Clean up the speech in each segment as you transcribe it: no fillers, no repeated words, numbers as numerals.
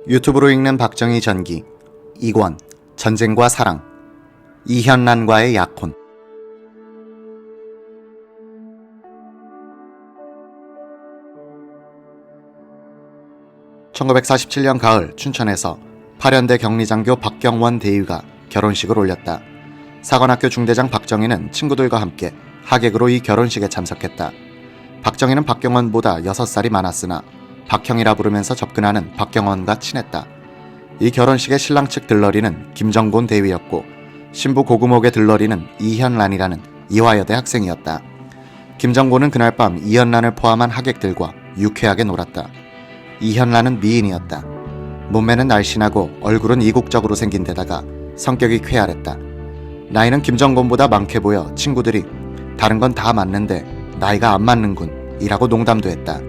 유튜브로 읽는 박정희 전기 2권 전쟁과 사랑 이현란과의 약혼. 1947년 가을 춘천에서 8연대 격리장교 박경원 대위가 결혼식을 올렸다. 사관학교 중대장 박정희는 친구들과 함께 하객으로 이 결혼식에 참석했다. 박정희는 박경원보다 6살이 많았으나 박형이라 부르면서 접근하는 박경원과 친했다. 이 결혼식의 신랑 측 들러리는 김정곤 대위였고 신부 고구목의 들러리는 이현란이라는 이화여대 학생이었다. 김정곤은 그날 밤 이현란을 포함한 하객들과 유쾌하게 놀았다. 이현란은 미인이었다. 몸매는 날씬하고 얼굴은 이국적으로 생긴 데다가 성격이 쾌활했다. 나이는 김정곤보다 많게 보여 친구들이 다른 건 다 맞는데 나이가 안 맞는군 이라고 농담도 했다.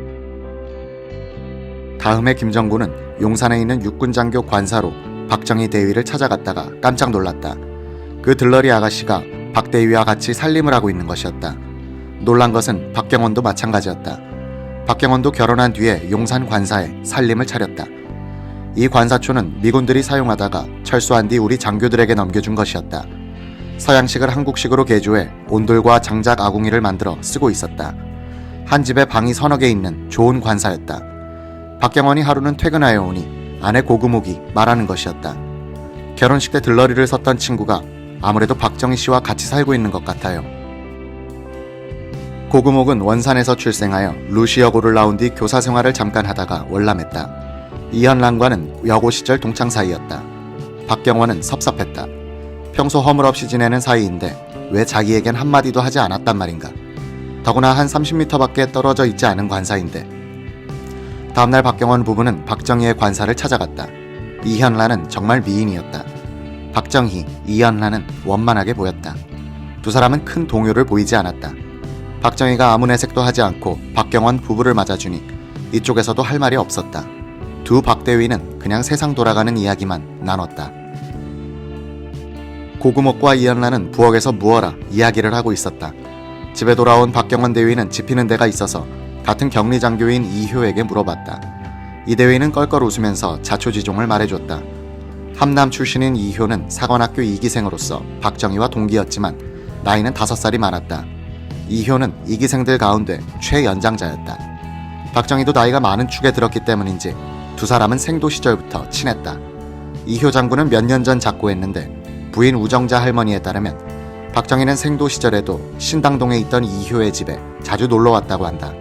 다음에 김정곤은 용산에 있는 육군장교 관사로 박정희 대위를 찾아갔다가 깜짝 놀랐다. 그 들러리 아가씨가 박 대위와 같이 살림을 하고 있는 것이었다. 놀란 것은 박경원도 마찬가지였다. 박경원도 결혼한 뒤에 용산 관사에 살림을 차렸다. 이 관사초는 미군들이 사용하다가 철수한 뒤 우리 장교들에게 넘겨준 것이었다. 서양식을 한국식으로 개조해 온돌과 장작 아궁이를 만들어 쓰고 있었다. 한 집에 방이 서너 개 있는 좋은 관사였다. 박경원이 하루는 퇴근하여 오니 아내 고구목이 말하는 것이었다. 결혼식 때 들러리를 섰던 친구가 아무래도 박정희 씨와 같이 살고 있는 것 같아요. 고구목은 원산에서 출생하여 루시여고를 나온 뒤 교사 생활을 잠깐 하다가 월남했다. 이현란과는 여고 시절 동창 사이였다. 박경원은 섭섭했다. 평소 허물없이 지내는 사이인데 왜 자기에겐 한마디도 하지 않았단 말인가. 더구나 한 30m밖에 떨어져 있지 않은 관사인데. 다음날 박경원 부부는 박정희의 관사를 찾아갔다. 이현란은 정말 미인이었다. 박정희, 이현란은 원만하게 보였다. 두 사람은 큰 동요를 보이지 않았다. 박정희가 아무 내색도 하지 않고 박경원 부부를 맞아주니 이쪽에서도 할 말이 없었다. 두 박대위는 그냥 세상 돌아가는 이야기만 나눴다. 고구목과 이현란은 부엌에서 무어라 이야기를 하고 있었다. 집에 돌아온 박경원 대위는 지피는 데가 있어서 같은 격리장교인 이효에게 물어봤다. 이 대위는 껄껄 웃으면서 자초지종을 말해줬다. 함남 출신인 이효는 사관학교 2기생으로서 박정희와 동기였지만 나이는 5살이 많았다. 이효는 2기생들 가운데 최연장자였다. 박정희도 나이가 많은 축에 들었기 때문인지 두 사람은 생도 시절부터 친했다. 이효 장군은 몇 년 전 작고했는데 부인 우정자 할머니에 따르면 박정희는 생도 시절에도 신당동에 있던 이효의 집에 자주 놀러왔다고 한다.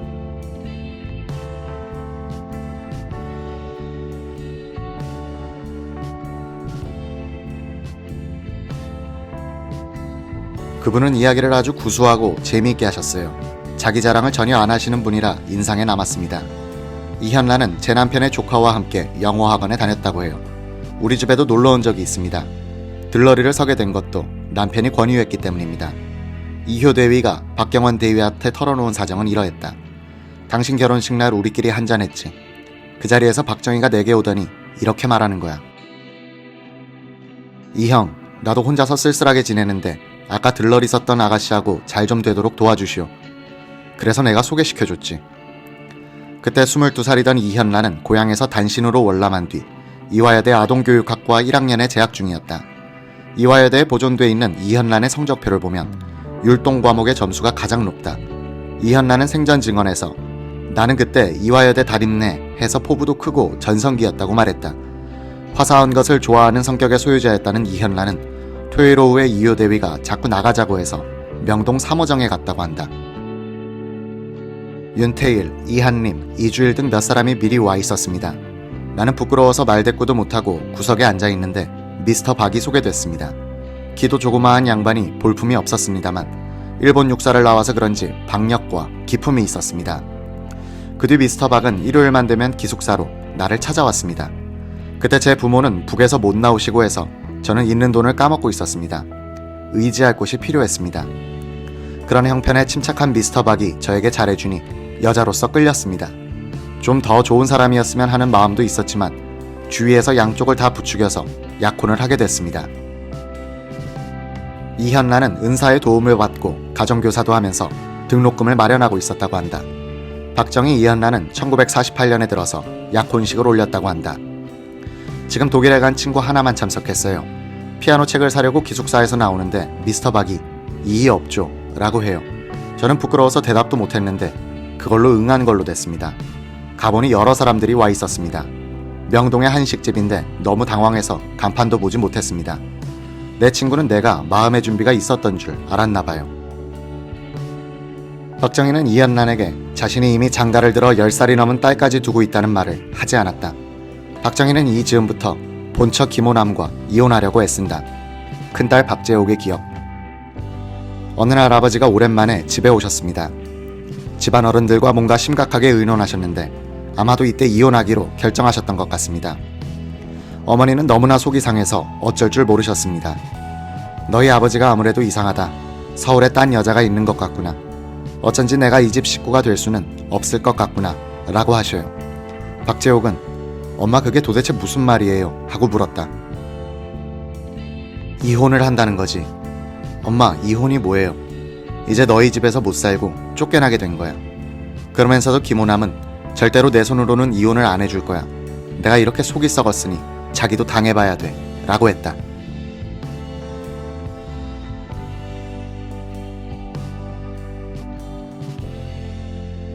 그분은 이야기를 아주 구수하고 재미있게 하셨어요. 자기 자랑을 전혀 안 하시는 분이라 인상에 남았습니다. 이현란은 제 남편의 조카와 함께 영어학원에 다녔다고 해요. 우리 집에도 놀러온 적이 있습니다. 들러리를 서게 된 것도 남편이 권유했기 때문입니다. 이효 대위가 박경원 대위한테 털어놓은 사정은 이러했다. 당신 결혼식 날 우리끼리 한잔했지. 그 자리에서 박정희가 내게 오더니 이렇게 말하는 거야. 이형, 나도 혼자서 쓸쓸하게 지내는데 아까 들러리 썼던 아가씨하고 잘 좀 되도록 도와주시오. 그래서 내가 소개시켜줬지. 그때 22살이던 이현란은 고향에서 단신으로 월남한 뒤 이화여대 아동교육학과 1학년에 재학 중이었다. 이화여대에 보존돼 있는 이현란의 성적표를 보면 율동 과목의 점수가 가장 높다. 이현란은 생전 증언에서 나는 그때 이화여대 다림내 해서 포부도 크고 전성기였다고 말했다. 화사한 것을 좋아하는 성격의 소유자였다는 이현란은 토요일 오후에 이효 대위가 자꾸 나가자고 해서 명동 3호정에 갔다고 한다. 윤태일, 이한림, 이주일 등 몇 사람이 미리 와 있었습니다. 나는 부끄러워서 말대꾸도 못하고 구석에 앉아 있는데 미스터 박이 소개됐습니다. 키도 조그마한 양반이 볼품이 없었습니다만 일본 육사를 나와서 그런지 박력과 기품이 있었습니다. 그 뒤 미스터 박은 일요일만 되면 기숙사로 나를 찾아왔습니다. 그때 제 부모는 북에서 못 나오시고 해서 저는 있는 돈을 까먹고 있었습니다. 의지할 곳이 필요했습니다. 그런 형편에 침착한 미스터 박이 저에게 잘해주니 여자로서 끌렸습니다. 좀 더 좋은 사람이었으면 하는 마음도 있었지만 주위에서 양쪽을 다 부추겨서 약혼을 하게 됐습니다. 이현란은 은사의 도움을 받고 가정교사도 하면서 등록금을 마련하고 있었다고 한다. 박정희 이현란은 1948년에 들어서 약혼식을 올렸다고 한다. 지금 독일에 간 친구 하나만 참석했어요. 피아노 책을 사려고 기숙사에서 나오는데 미스터 박이 이의 없죠 라고 해요. 저는 부끄러워서 대답도 못했는데 그걸로 응한 걸로 됐습니다. 가보니 여러 사람들이 와 있었습니다. 명동의 한식집인데 너무 당황해서 간판도 보지 못했습니다. 내 친구는 내가 마음의 준비가 있었던 줄 알았나 봐요. 박정희는 이연란에게 자신이 이미 장가를 들어 10살이 넘은 딸까지 두고 있다는 말을 하지 않았다. 박정희는 이 즈음부터 본처 김호남과 이혼하려고 애쓴다. 큰딸 박재옥의 기억. 어느 날 아버지가 오랜만에 집에 오셨습니다. 집안 어른들과 뭔가 심각하게 의논하셨는데 아마도 이때 이혼하기로 결정하셨던 것 같습니다. 어머니는 너무나 속이 상해서 어쩔 줄 모르셨습니다. 너희 아버지가 아무래도 이상하다. 서울에 딴 여자가 있는 것 같구나. 어쩐지 내가 이 집 식구가 될 수는 없을 것 같구나 라고 하셔요. 박재옥은 엄마 그게 도대체 무슨 말이에요? 하고 물었다. 이혼을 한다는 거지. 엄마 이혼이 뭐예요? 이제 너희 집에서 못 살고 쫓겨나게 된 거야. 그러면서도 김호남은 절대로 내 손으로는 이혼을 안 해줄 거야. 내가 이렇게 속이 썩었으니 자기도 당해봐야 돼 라고 했다.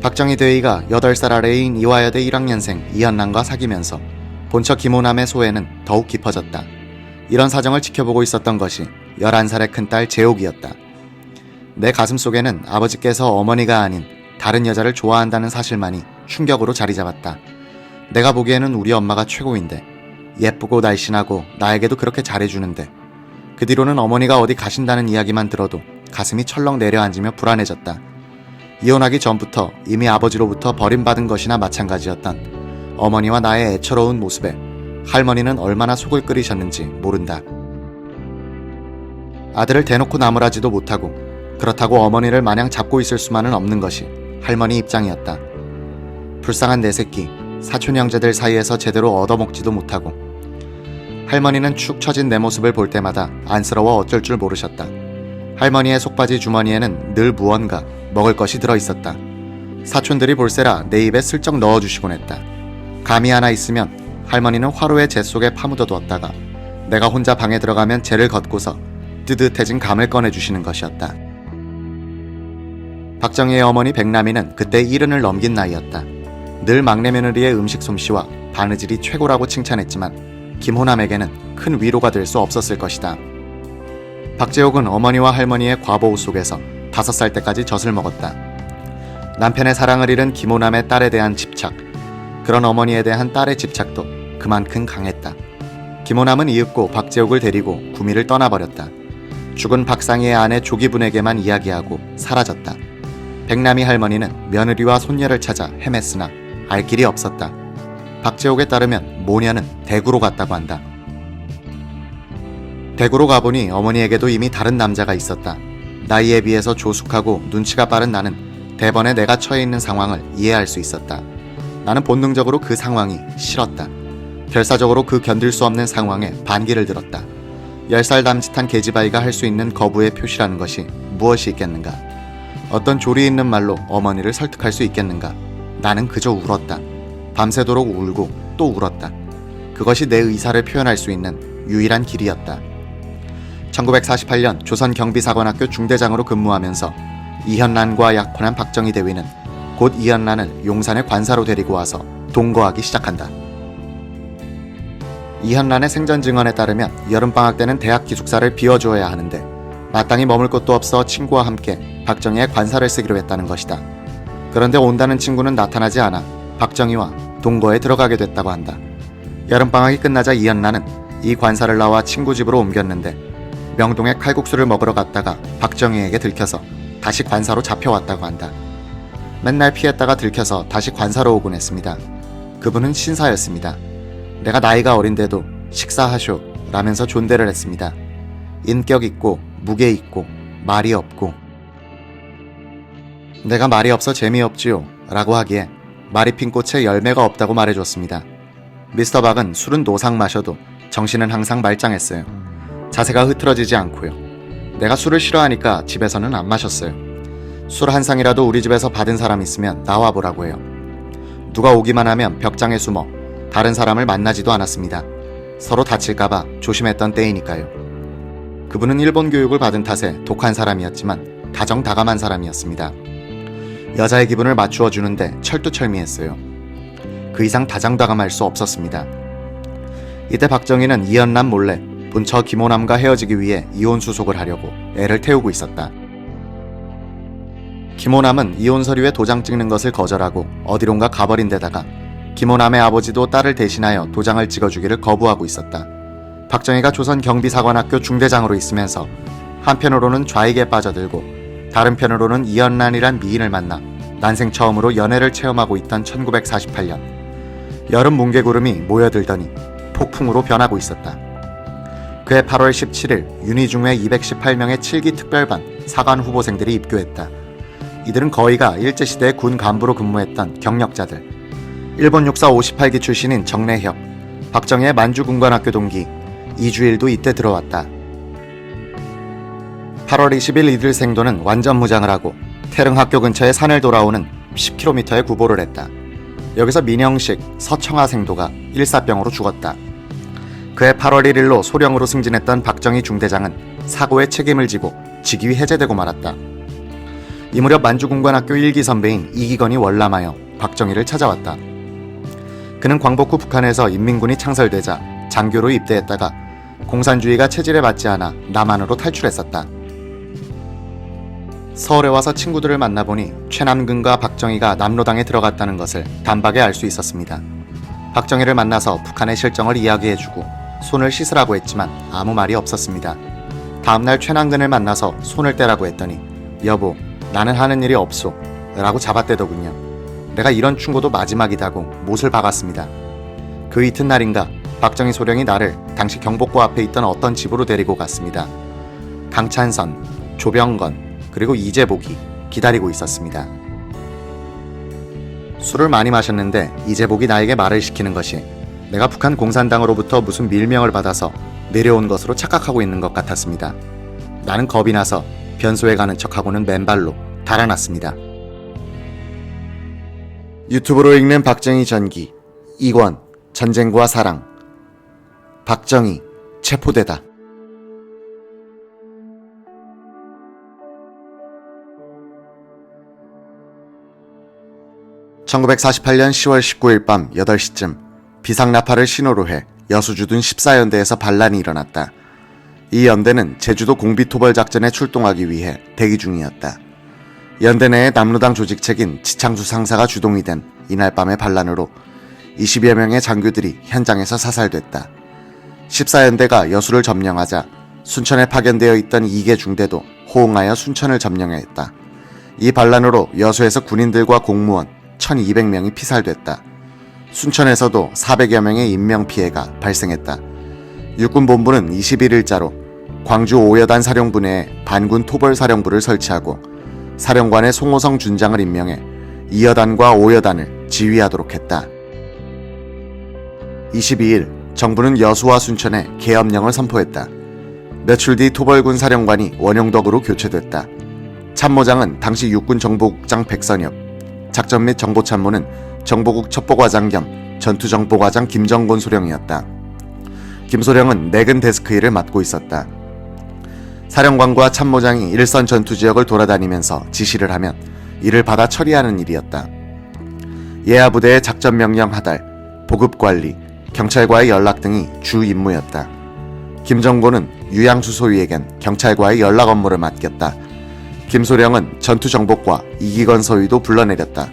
박정희 대위가 8살 아래인 이화여대 1학년생 이연란과 사귀면서 본처 김호남의 소외는 더욱 깊어졌다. 이런 사정을 지켜보고 있었던 것이 11살의 큰딸 재옥이었다. 내 가슴속에는 아버지께서 어머니가 아닌 다른 여자를 좋아한다는 사실만이 충격으로 자리 잡았다. 내가 보기에는 우리 엄마가 최고인데 예쁘고 날씬하고 나에게도 그렇게 잘해주는데 그 뒤로는 어머니가 어디 가신다는 이야기만 들어도 가슴이 철렁 내려앉으며 불안해졌다. 이혼하기 전부터 이미 아버지로부터 버림받은 것이나 마찬가지였던 어머니와 나의 애처로운 모습에 할머니는 얼마나 속을 끓이셨는지 모른다. 아들을 대놓고 나무라지도 못하고 그렇다고 어머니를 마냥 잡고 있을 수만은 없는 것이 할머니 입장이었다. 불쌍한 내 새끼, 사촌 형제들 사이에서 제대로 얻어먹지도 못하고. 할머니는 축 처진 내 모습을 볼 때마다 안쓰러워 어쩔 줄 모르셨다. 할머니의 속바지 주머니에는 늘 무언가 먹을 것이 들어있었다. 사촌들이 볼세라 내 입에 슬쩍 넣어주시곤 했다. 감이 하나 있으면 할머니는 화로에 재 속에 파묻어 두었다가 내가 혼자 방에 들어가면 재를 걷고서 뜨뜻해진 감을 꺼내주시는 것이었다. 박정희의 어머니 백남이는 그때 70을 넘긴 나이였다. 늘 막내 며느리의 음식 솜씨와 바느질이 최고라고 칭찬했지만 김호남에게는 큰 위로가 될 수 없었을 것이다. 박재옥은 어머니와 할머니의 과보호 속에서 5살 때까지 젖을 먹었다. 남편의 사랑을 잃은 김호남의 딸에 대한 집착, 그런 어머니에 대한 딸의 집착도 그만큼 강했다. 김호남은 이윽고 박재옥을 데리고 구미를 떠나버렸다. 죽은 박상희의 아내 조기분에게만 이야기하고 사라졌다. 백남이 할머니는 며느리와 손녀를 찾아 헤맸으나 알 길이 없었다. 박재옥에 따르면 모녀는 대구로 갔다고 한다. 대구로 가보니 어머니에게도 이미 다른 남자가 있었다. 나이에 비해서 조숙하고 눈치가 빠른 나는 대번에 내가 처해 있는 상황을 이해할 수 있었다. 나는 본능적으로 그 상황이 싫었다. 결사적으로 그 견딜 수 없는 상황에 반기를 들었다. 10살 남짓한 계집아이가 할 수 있는 거부의 표시라는 것이 무엇이 있겠는가? 어떤 조리 있는 말로 어머니를 설득할 수 있겠는가? 나는 그저 울었다. 밤새도록 울고 또 울었다. 그것이 내 의사를 표현할 수 있는 유일한 길이었다. 1948년 조선경비사관학교 중대장으로 근무하면서 이현란과 약혼한 박정희 대위는 곧 이현란을 용산의 관사로 데리고 와서 동거하기 시작한다. 이현란의 생전 증언에 따르면 여름방학 때는 대학 기숙사를 비워주어야 하는데 마땅히 머물 곳도 없어 친구와 함께 박정희의 관사를 쓰기로 했다는 것이다. 그런데 온다는 친구는 나타나지 않아 박정희와 동거에 들어가게 됐다고 한다. 여름방학이 끝나자 이현란은 이 관사를 나와 친구 집으로 옮겼는데 명동에 칼국수를 먹으러 갔다가 박정희에게 들켜서 다시 관사로 잡혀왔다고 한다. 맨날 피했다가 들켜서 다시 관사로 오곤 했습니다. 그분은 신사였습니다. 내가 나이가 어린데도 식사하쇼 라면서 존대를 했습니다. 인격 있고 무게 있고 말이 없고. 내가 말이 없어 재미없지요 라고 하기에 말이 핀 꽃에 열매가 없다고 말해줬습니다. 미스터 박은 술은 노상 마셔도 정신은 항상 말짱했어요. 자세가 흐트러지지 않고요. 내가 술을 싫어하니까 집에서는 안 마셨어요. 술 한 상이라도 우리 집에서 받은 사람 있으면 나와보라고 해요. 누가 오기만 하면 벽장에 숨어 다른 사람을 만나지도 않았습니다. 서로 다칠까봐 조심했던 때이니까요. 그분은 일본 교육을 받은 탓에 독한 사람이었지만 다정다감한 사람이었습니다. 여자의 기분을 맞추어 주는데 철두철미했어요. 그 이상 다정다감할 수 없었습니다. 이때 박정희는 이연남 몰래 본처 김호남과 헤어지기 위해 이혼 수속을 하려고 애를 태우고 있었다. 김호남은 이혼 서류에 도장 찍는 것을 거절하고 어디론가 가버린 데다가 김호남의 아버지도 딸을 대신하여 도장을 찍어주기를 거부하고 있었다. 박정희가 조선 경비사관학교 중대장으로 있으면서 한편으로는 좌익에 빠져들고 다른 편으로는 이연란이란 미인을 만나 난생 처음으로 연애를 체험하고 있던 1948년 여름 뭉게구름이 모여들더니 폭풍으로 변하고 있었다. 그해 8월 17일 윤희중회 218명의 7기 특별반 사관 후보생들이 입교했다. 이들은 거의가 일제시대의 군 간부로 근무했던 경력자들. 일본 육사 58기 출신인 정래혁, 박정희의 만주군관학교 동기 이주일도 이때 들어왔다. 8월 20일 이들 생도는 완전 무장을 하고 태릉학교 근처의 산을 돌아오는 10km의 구보를 했다. 여기서 민영식, 서청하 생도가 일사병으로 죽었다. 그해 8월 1일로 소령으로 승진했던 박정희 중대장은 사고의 책임을 지고 직위 해제되고 말았다. 이 무렵 만주군관학교 1기 선배인 이기건이 월남하여 박정희를 찾아왔다. 그는 광복 후 북한에서 인민군이 창설되자 장교로 입대했다가 공산주의가 체질에 맞지 않아 남한으로 탈출했었다. 서울에 와서 친구들을 만나보니 최남근과 박정희가 남로당에 들어갔다는 것을 단박에 알 수 있었습니다. 박정희를 만나서 북한의 실정을 이야기해주고 손을 씻으라고 했지만 아무 말이 없었습니다. 다음날 최남근을 만나서 손을 떼라고 했더니 여보, 나는 하는 일이 없소 라고 잡아떼더군요. 내가 이런 충고도 마지막이다고 못을 박았습니다. 그 이튿날인가 박정희 소령이 나를 당시 경복고 앞에 있던 어떤 집으로 데리고 갔습니다. 강찬선, 조병건, 그리고 이재복이 기다리고 있었습니다. 술을 많이 마셨는데 이재복이 나에게 말을 시키는 것이 내가 북한 공산당으로부터 무슨 밀명을 받아서 내려온 것으로 착각하고 있는 것 같았습니다. 나는 겁이 나서 변소에 가는 척하고는 맨발로 달아났습니다. 유튜브로 읽는 박정희 전기 2권 전쟁과 사랑. 박정희 체포되다. (1948년 10월 19일) 밤 8시쯤 비상나팔을 신호로 해 여수주둔 14연대에서 반란이 일어났다. 이 연대는 제주도 공비토벌작전에 출동하기 위해 대기 중이었다. 연대 내의 남로당 조직책인 지창수 상사가 주동이 된 이날 밤의 반란으로 20여 명의 장교들이 현장에서 사살됐다. 14연대가 여수를 점령하자 순천에 파견되어 있던 2개 중대도 호응하여 순천을 점령했다. 이 반란으로 여수에서 군인들과 공무원 1200명이 피살됐다. 순천에서도 400여 명의 인명피해가 발생했다. 육군본부는 21일자로 광주 5여단 사령부 내에 반군 토벌사령부를 설치하고 사령관의 송호성 준장을 임명해 2여단과 5여단을 지휘하도록 했다. 22일 정부는 여수와 순천에 계엄령을 선포했다. 며칠 뒤 토벌군 사령관이 원용덕으로 교체됐다. 참모장은 당시 육군 정보국장 백선엽, 작전 및 정보참모는 정보국 첩보과장 겸 전투정보과장 김정곤 소령이었다. 김 소령은 내근 데스크 일을 맡고 있었다. 사령관과 참모장이 일선 전투 지역을 돌아다니면서 지시를 하면 이를 받아 처리하는 일이었다. 예하 부대의 작전 명령 하달, 보급 관리, 경찰과의 연락 등이 주 임무였다. 김정곤은 유양수 소위에겐 경찰과의 연락 업무를 맡겼다. 김소령은 전투정보과 이기건 소위도 불러내렸다.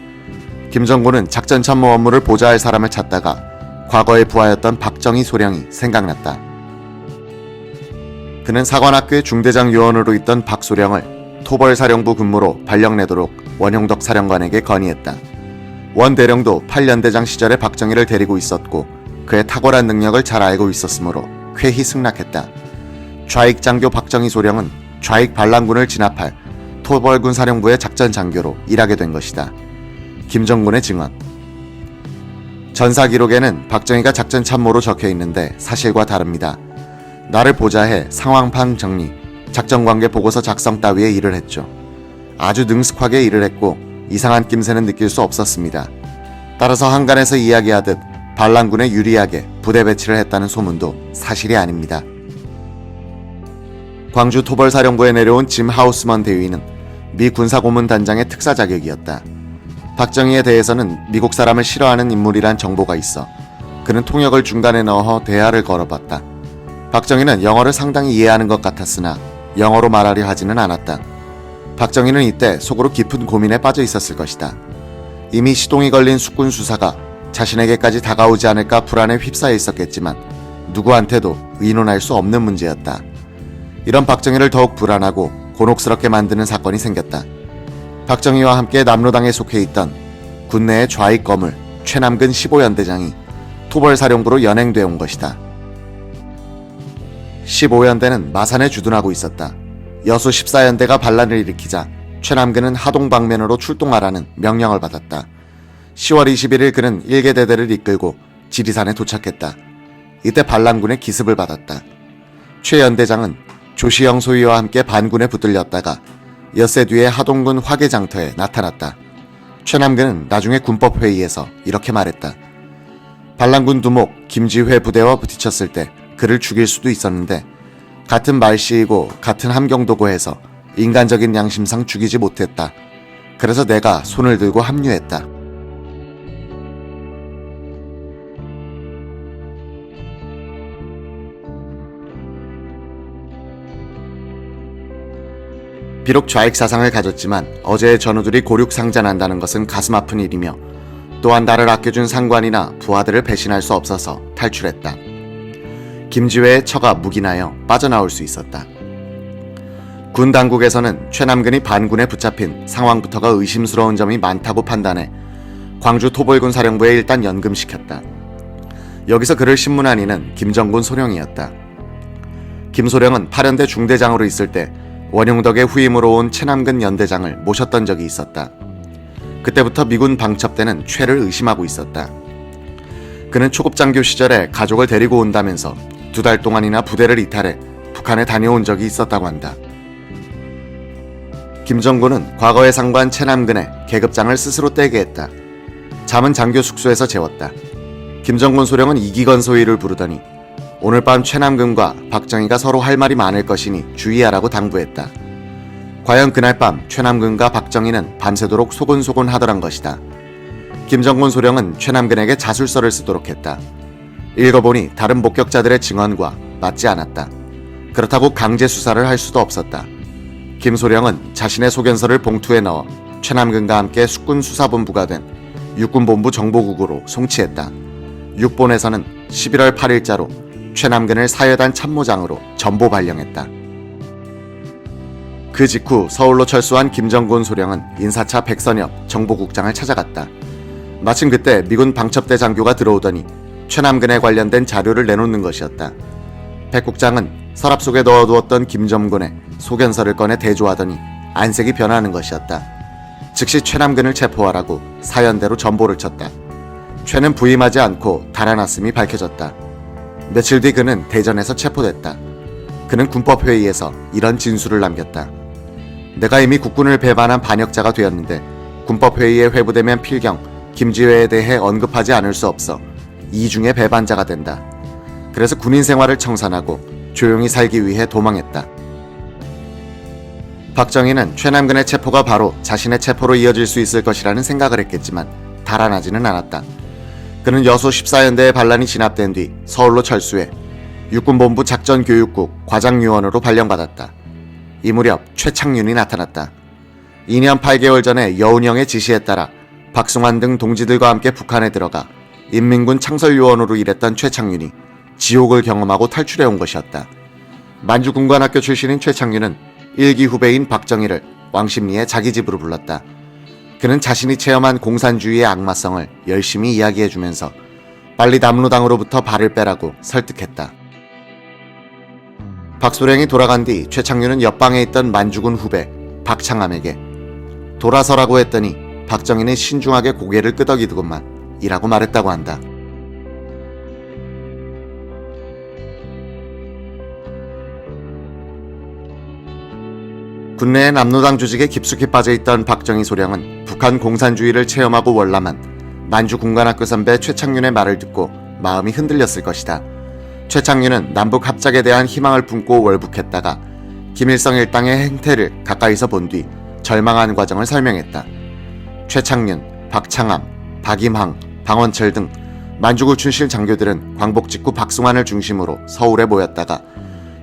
김정곤은 작전 참모 업무를 보좌할 사람을 찾다가 과거의 부하였던 박정희 소령이 생각났다. 그는 사관학교의 중대장 요원으로 있던 박소령을 토벌사령부 근무로 발령내도록 원용덕 사령관에게 건의했다. 원 대령도 8연대장 시절에 박정희를 데리고 있었고 그의 탁월한 능력을 잘 알고 있었으므로 쾌히 승낙했다. 좌익 장교 박정희 소령은 좌익 반란군을 진압할 토벌군 사령부의 작전 장교로 일하게 된 것이다. 김정곤의 증언. 전사 기록에는 박정희가 작전 참모로 적혀 있는데 사실과 다릅니다. 나를 보좌해 상황판 정리, 작전관계 보고서 작성 따위에 일을 했죠. 아주 능숙하게 일을 했고 이상한 낌새는 느낄 수 없었습니다. 따라서 한간에서 이야기하듯 반란군에 유리하게 부대 배치를 했다는 소문도 사실이 아닙니다. 광주 토벌사령부에 내려온 짐 하우스먼 대위는 미 군사고문단장의 특사 자격이었다. 박정희에 대해서는 미국 사람을 싫어하는 인물이란 정보가 있어 그는 통역을 중간에 넣어 대화를 걸어봤다. 박정희는 영어를 상당히 이해하는 것 같았으나 영어로 말하려 하지는 않았다. 박정희는 이때 속으로 깊은 고민에 빠져 있었을 것이다. 이미 시동이 걸린 숙군 수사가 자신에게까지 다가오지 않을까 불안에 휩싸여 있었겠지만 누구한테도 의논할 수 없는 문제였다. 이런 박정희를 더욱 불안하고 곤혹스럽게 만드는 사건이 생겼다. 박정희와 함께 남로당에 속해 있던 군내의 좌익 거물 최남근 15연대장이 토벌사령부로 연행되어 온 것이다. 15연대는 마산에 주둔하고 있었다. 여수 14연대가 반란을 일으키자 최남근은 하동 방면으로 출동하라는 명령을 받았다. 10월 21일 그는 1개 대대를 이끌고 지리산에 도착했다. 이때 반란군의 기습을 받았다. 최 연대장은 조시영 소위와 함께 반군에 붙들렸다가 엿새 뒤에 하동군 화계장터에 나타났다. 최남근은 나중에 군법회의에서 이렇게 말했다. 반란군 두목 김지회 부대와 부딪혔을 때 그를 죽일 수도 있었는데 같은 말씨이고 같은 함경도고 해서 인간적인 양심상 죽이지 못했다. 그래서 내가 손을 들고 합류했다. 비록 좌익 사상을 가졌지만 어제의 전우들이 고륙상잔한다는 것은 가슴 아픈 일이며 또한 나를 아껴준 상관이나 부하들을 배신할 수 없어서 탈출했다. 김지회의 처가 묵인하여 빠져나올 수 있었다. 군 당국에서는 최남근이 반군에 붙잡힌 상황부터가 의심스러운 점이 많다고 판단해 광주 토벌군 사령부에 일단 연금시켰다. 여기서 그를 신문한 이는 김정군 소령이었다. 김 소령은 8연대 중대장으로 있을 때 원용덕의 후임으로 온 최남근 연대장을 모셨던 적이 있었다. 그때부터 미군 방첩대는 최를 의심하고 있었다. 그는 초급장교 시절에 가족을 데리고 온다면서 2달 동안이나 부대를 이탈해 북한에 다녀온 적이 있었다고 한다. 김정군은 과거의 상관 최남근의 계급장을 스스로 떼게 했다. 잠은 장교 숙소에서 재웠다. 김정군 소령은 이기건 소위를 부르더니 오늘 밤 최남근과 박정희가 서로 할 말이 많을 것이니 주의하라고 당부했다. 과연 그날 밤 최남근과 박정희는 밤새도록 소곤소곤 하더란 것이다. 김정군 소령은 최남근에게 자술서를 쓰도록 했다. 읽어보니 다른 목격자들의 증언과 맞지 않았다. 그렇다고 강제 수사를 할 수도 없었다. 김 소령은 자신의 소견서를 봉투에 넣어 최남근과 함께 숙군수사본부가 된 육군본부 정보국으로 송치했다. 육본에서는 11월 8일자로 최남근을 사여단 참모장으로 전보 발령했다. 그 직후 서울로 철수한 김정군 소령은 인사차 백선엽 정보국장을 찾아갔다. 마침 그때 미군 방첩대 장교가 들어오더니 최남근에 관련된 자료를 내놓는 것이었다. 백 국장은 서랍 속에 넣어두었던 김정군의 소견서를 꺼내 대조하더니 안색이 변하는 것이었다. 즉시 최남근을 체포하라고 사연대로 전보를 쳤다. 최는 부임하지 않고 달아났음이 밝혀졌다. 며칠 뒤 그는 대전에서 체포됐다. 그는 군법회의에서 이런 진술을 남겼다. 내가 이미 국군을 배반한 반역자가 되었는데 군법회의에 회부되면 필경 김지회에 대해 언급하지 않을 수 없어 이중의 배반자가 된다. 그래서 군인 생활을 청산하고 조용히 살기 위해 도망했다. 박정희는 최남근의 체포가 바로 자신의 체포로 이어질 수 있을 것이라는 생각을 했겠지만 달아나지는 않았다. 그는 여수 14연대의 반란이 진압된 뒤 서울로 철수해 육군본부 작전교육국 과장요원으로 발령받았다. 이 무렵 최창윤이 나타났다. 2년 8개월 전에 여운형의 지시에 따라 박승환 등 동지들과 함께 북한에 들어가 인민군 창설요원으로 일했던 최창윤이 지옥을 경험하고 탈출해온 것이었다. 만주군관학교 출신인 최창윤은 1기 후배인 박정희를 왕십리에 자기 집으로 불렀다. 그는 자신이 체험한 공산주의의 악마성을 열심히 이야기해주면서 빨리 남로당으로부터 발을 빼라고 설득했다. 박소령이 돌아간 뒤 최창윤은 옆방에 있던 만주군 후배 박창암에게 돌아서라고 했더니 박정희는 신중하게 고개를 끄덕이더구만 이라고 말했다고 한다. 군내의 남로당 조직에 깊숙이 빠져있던 박정희 소령은 북한 공산주의를 체험하고 월남한 만주 군관학교 선배 최창윤의 말을 듣고 마음이 흔들렸을 것이다. 최창윤은 남북 합작에 대한 희망을 품고 월북했다가 김일성 일당의 행태를 가까이서 본 뒤 절망한 과정을 설명했다. 최창윤, 박창암, 박임항, 방원철 등 만주군 출신 장교들은 광복 직후 박승환을 중심으로 서울에 모였다가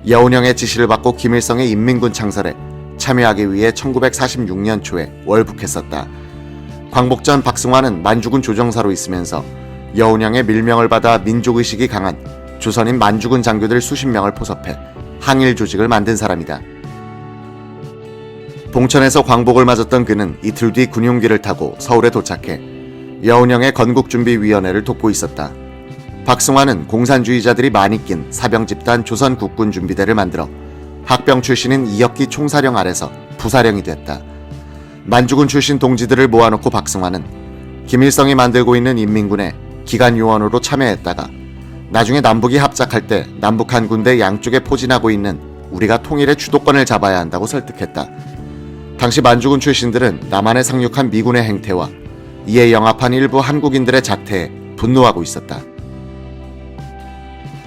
여운형의 지시를 받고 김일성의 인민군 창설에 참여하기 위해 1946년 초에 월북했었다. 광복 전 박승환은 만주군 조정사로 있으면서 여운형의 밀명을 받아 민족의식이 강한 조선인 만주군 장교들 수십 명을 포섭해 항일 조직을 만든 사람이다. 봉천에서 광복을 맞았던 그는 이틀 뒤 군용기를 타고 서울에 도착해 여운형의 건국준비위원회를 돕고 있었다. 박승환은 공산주의자들이 많이 낀 사병집단 조선국군준비대를 만들어 학병 출신인 이혁기 총사령 아래서 부사령이 됐다. 만주군 출신 동지들을 모아놓고 박승환은 김일성이 만들고 있는 인민군에 기간요원으로 참여했다가 나중에 남북이 합작할 때 남북한 군대 양쪽에 포진하고 있는 우리가 통일의 주도권을 잡아야 한다고 설득했다. 당시 만주군 출신들은 남한에 상륙한 미군의 행태와 이에 영합한 일부 한국인들의 작태에 분노하고 있었다.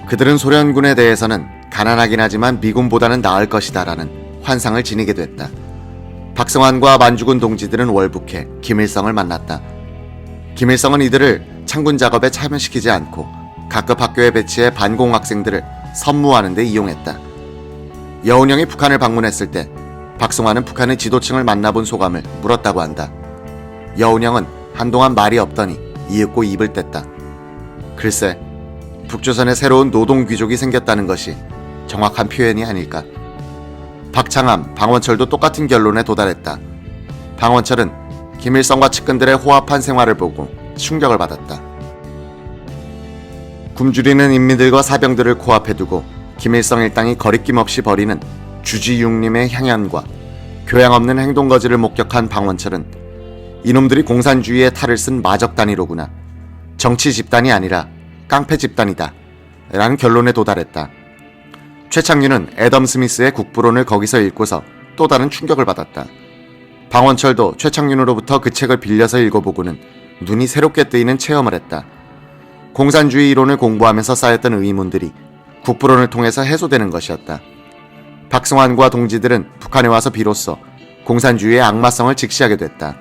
그들은 소련군에 대해서는 가난하긴 하지만 미군보다는 나을 것이다 라는 환상을 지니게 됐다. 박승환과 만주군 동지들은 월북해 김일성을 만났다. 김일성은 이들을 창군 작업에 참여시키지 않고 각급 학교에 배치해 반공 학생들을 선무하는 데 이용했다. 여운형이 북한을 방문했을 때 박승환은 북한의 지도층을 만나본 소감을 물었다고 한다. 여운형은 한동안 말이 없더니 이윽고 입을 뗐다. 글쎄, 북조선에 새로운 노동 귀족이 생겼다는 것이 정확한 표현이 아닐까. 박창암, 방원철도 똑같은 결론에 도달했다. 방원철은 김일성과 측근들의 호합한 생활을 보고 충격을 받았다. 굶주리는 인민들과 사병들을 코앞에 두고 김일성 일당이 거리낌 없이 벌이는 주지육림의 향연과 교양 없는 행동거지를 목격한 방원철은 이놈들이 공산주의의 탈을 쓴 마적단이로구나. 정치 집단이 아니라 깡패 집단이다. 라는 결론에 도달했다. 최창윤은 애덤 스미스의 국부론을 거기서 읽고서 또 다른 충격을 받았다. 방원철도 최창윤으로부터 그 책을 빌려서 읽어보고는 눈이 새롭게 뜨이는 체험을 했다. 공산주의 이론을 공부하면서 쌓였던 의문들이 국부론을 통해서 해소되는 것이었다. 박승환과 동지들은 북한에 와서 비로소 공산주의의 악마성을 직시하게 됐다.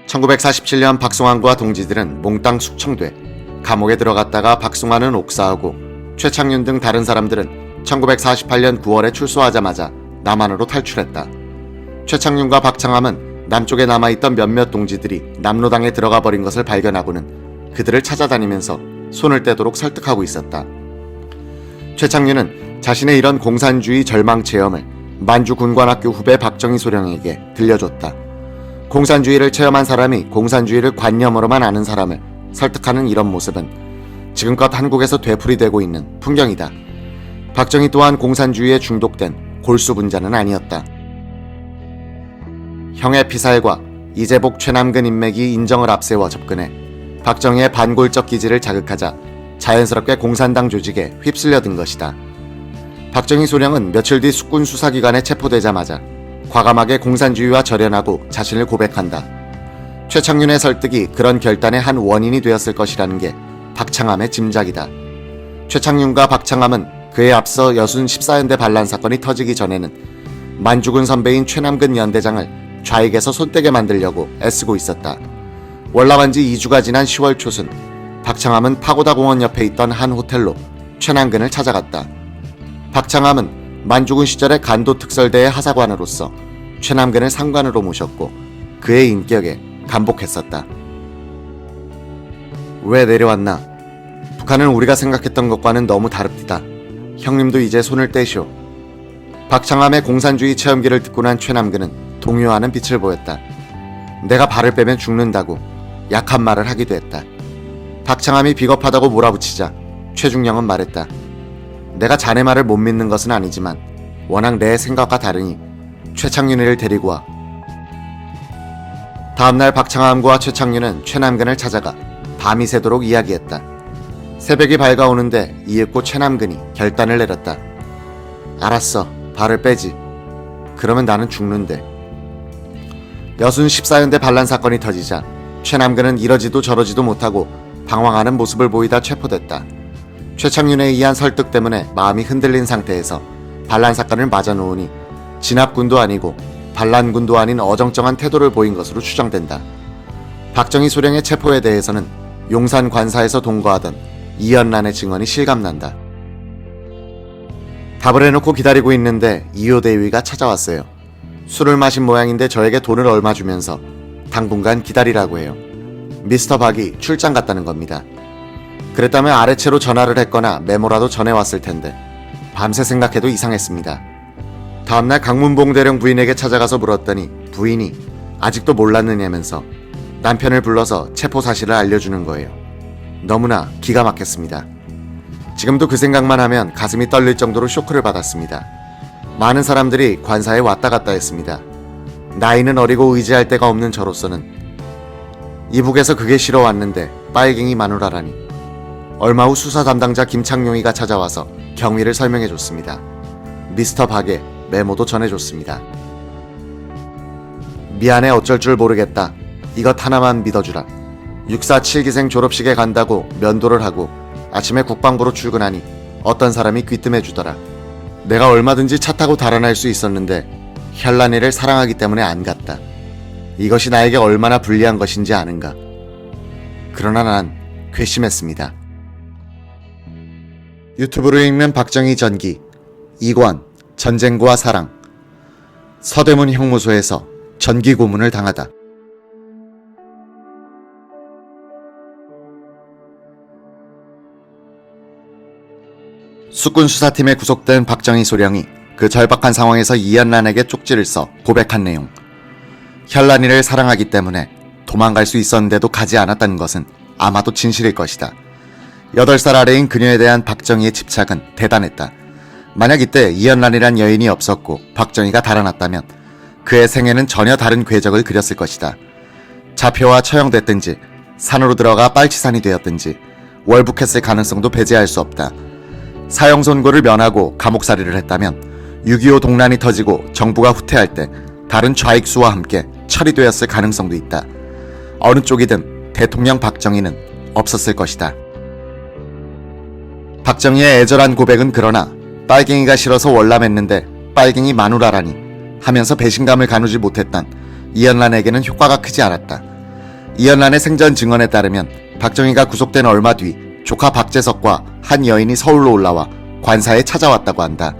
1947년 박승환과 동지들은 몽땅 숙청돼 감옥에 들어갔다가 박승환은 옥사하고 최창윤 등 다른 사람들은 1948년 9월에 출소하자마자 남한으로 탈출했다. 최창윤과 박창암은 남쪽에 남아있던 몇몇 동지들이 남로당에 들어가 버린 것을 발견하고는 그들을 찾아다니면서 손을 떼도록 설득하고 있었다. 최창윤은 자신의 이런 공산주의 절망 체험을 만주군관학교 후배 박정희 소령에게 들려줬다. 공산주의를 체험한 사람이 공산주의를 관념으로만 아는 사람을 설득하는 이런 모습은 지금껏 한국에서 되풀이되고 있는 풍경이다. 박정희 또한 공산주의에 중독된 골수분자는 아니었다. 형의 피살과 이재복 최남근 인맥이 인정을 앞세워 접근해 박정희의 반골적 기질을 자극하자 자연스럽게 공산당 조직에 휩쓸려든 것이다. 박정희 소령은 며칠 뒤 숙군 수사기관에 체포되자마자 과감하게 공산주의와 절연하고 자신을 고백한다. 최창윤의 설득이 그런 결단의 한 원인이 되었을 것이라는 게 박창암의 짐작이다. 최창윤과 박창암은 그에 앞서 여순 14연대 반란 사건이 터지기 전에는 만주군 선배인 최남근 연대장을 좌익에서 손떼게 만들려고 애쓰고 있었다. 월남한 지 2주가 지난 10월 초순, 박창암은 파고다 공원 옆에 있던 한 호텔로 최남근을 찾아갔다. 박창암은 만주군 시절의 간도 특설대의 하사관으로서 최남근을 상관으로 모셨고 그의 인격에 감복했었다. 왜 내려왔나? 북한은 우리가 생각했던 것과는 너무 다릅디다. 형님도 이제 손을 떼시오. 박창암의 공산주의 체험기를 듣고 난 최남근은 동요하는 빛을 보였다. 내가 발을 빼면 죽는다고 약한 말을 하기도 했다. 박창암이 비겁하다고 몰아붙이자 최중령은 말했다. 내가 자네 말을 못 믿는 것은 아니지만 워낙 내 생각과 다르니 최창윤이를 데리고 와. 다음날 박창암과 최창윤은 최남근을 찾아가 밤이 새도록 이야기했다. 새벽이 밝아오는데 이윽고 최남근이 결단을 내렸다. 알았어, 발을 빼지. 그러면 나는 죽는데. 여순 14연대 반란 사건이 터지자 최남근은 이러지도 저러지도 못하고 방황하는 모습을 보이다 체포됐다. 최창윤에 의한 설득 때문에 마음이 흔들린 상태에서 반란 사건을 맞아놓으니 진압군도 아니고 반란군도 아닌 어정쩡한 태도를 보인 것으로 추정된다. 박정희 소령의 체포에 대해서는 용산 관사에서 동거하던 이연란의 증언이 실감난다. 답을 해놓고 기다리고 있는데 이호 대위가 찾아왔어요. 술을 마신 모양인데 저에게 돈을 얼마 주면서 당분간 기다리라고 해요. 미스터 박이 출장 갔다는 겁니다. 그랬다면 아래채로 전화를 했거나 메모라도 전해왔을 텐데 밤새 생각해도 이상했습니다. 다음날 강문봉 대령 부인에게 찾아가서 물었더니 부인이 아직도 몰랐느냐면서 남편을 불러서 체포 사실을 알려주는 거예요. 너무나 기가 막혔습니다. 지금도 그 생각만 하면 가슴이 떨릴 정도로 쇼크를 받았습니다. 많은 사람들이 관사에 왔다 갔다 했습니다. 나이는 어리고 의지할 데가 없는 저로서는 이북에서 그게 싫어 왔는데 빨갱이 마누라라니. 얼마 후 수사 담당자 김창룡이가 찾아와서 경위를 설명해줬습니다. 미스터 박의 메모도 전해줬습니다. 미안해 어쩔 줄 모르겠다. 이것 하나만 믿어주라. 647기생 졸업식에 간다고 면도를 하고 아침에 국방부로 출근하니 어떤 사람이 귀뜸해주더라. 내가 얼마든지 차 타고 달아날 수 있었는데 현란이를 사랑하기 때문에 안 갔다. 이것이 나에게 얼마나 불리한 것인지 아는가. 그러나 난 괘씸했습니다. 유튜브로 읽는 박정희 전기 2권 전쟁과 사랑. 서대문 형무소에서 전기 고문을 당하다. 숙군 수사팀에 구속된 박정희 소령이 그 절박한 상황에서 이연란에게 쪽지를 써 고백한 내용. 현란이를 사랑하기 때문에 도망갈 수 있었는데도 가지 않았다는 것은 아마도 진실일 것이다. 8살 아래인 그녀에 대한 박정희의 집착은 대단했다. 만약 이때 이연란이란 여인이 없었고 박정희가 달아났다면 그의 생애는 전혀 다른 궤적을 그렸을 것이다. 자표와 처형됐든지 산으로 들어가 빨치산이 되었든지 월북했을 가능성도 배제할 수 없다. 사형 선고를 면하고 감옥살이를 했다면 6.25 동란이 터지고 정부가 후퇴할 때 다른 좌익수와 함께 처리되었을 가능성도 있다. 어느 쪽이든 대통령 박정희는 없었을 것이다. 박정희의 애절한 고백은 그러나 빨갱이가 싫어서 월남했는데 빨갱이 마누라라니 하면서 배신감을 가누지 못했던 이연란에게는 효과가 크지 않았다. 이연란의 생전 증언에 따르면 박정희가 구속된 얼마 뒤 조카 박재석과 한 여인이 서울로 올라와 관사에 찾아왔다고 한다.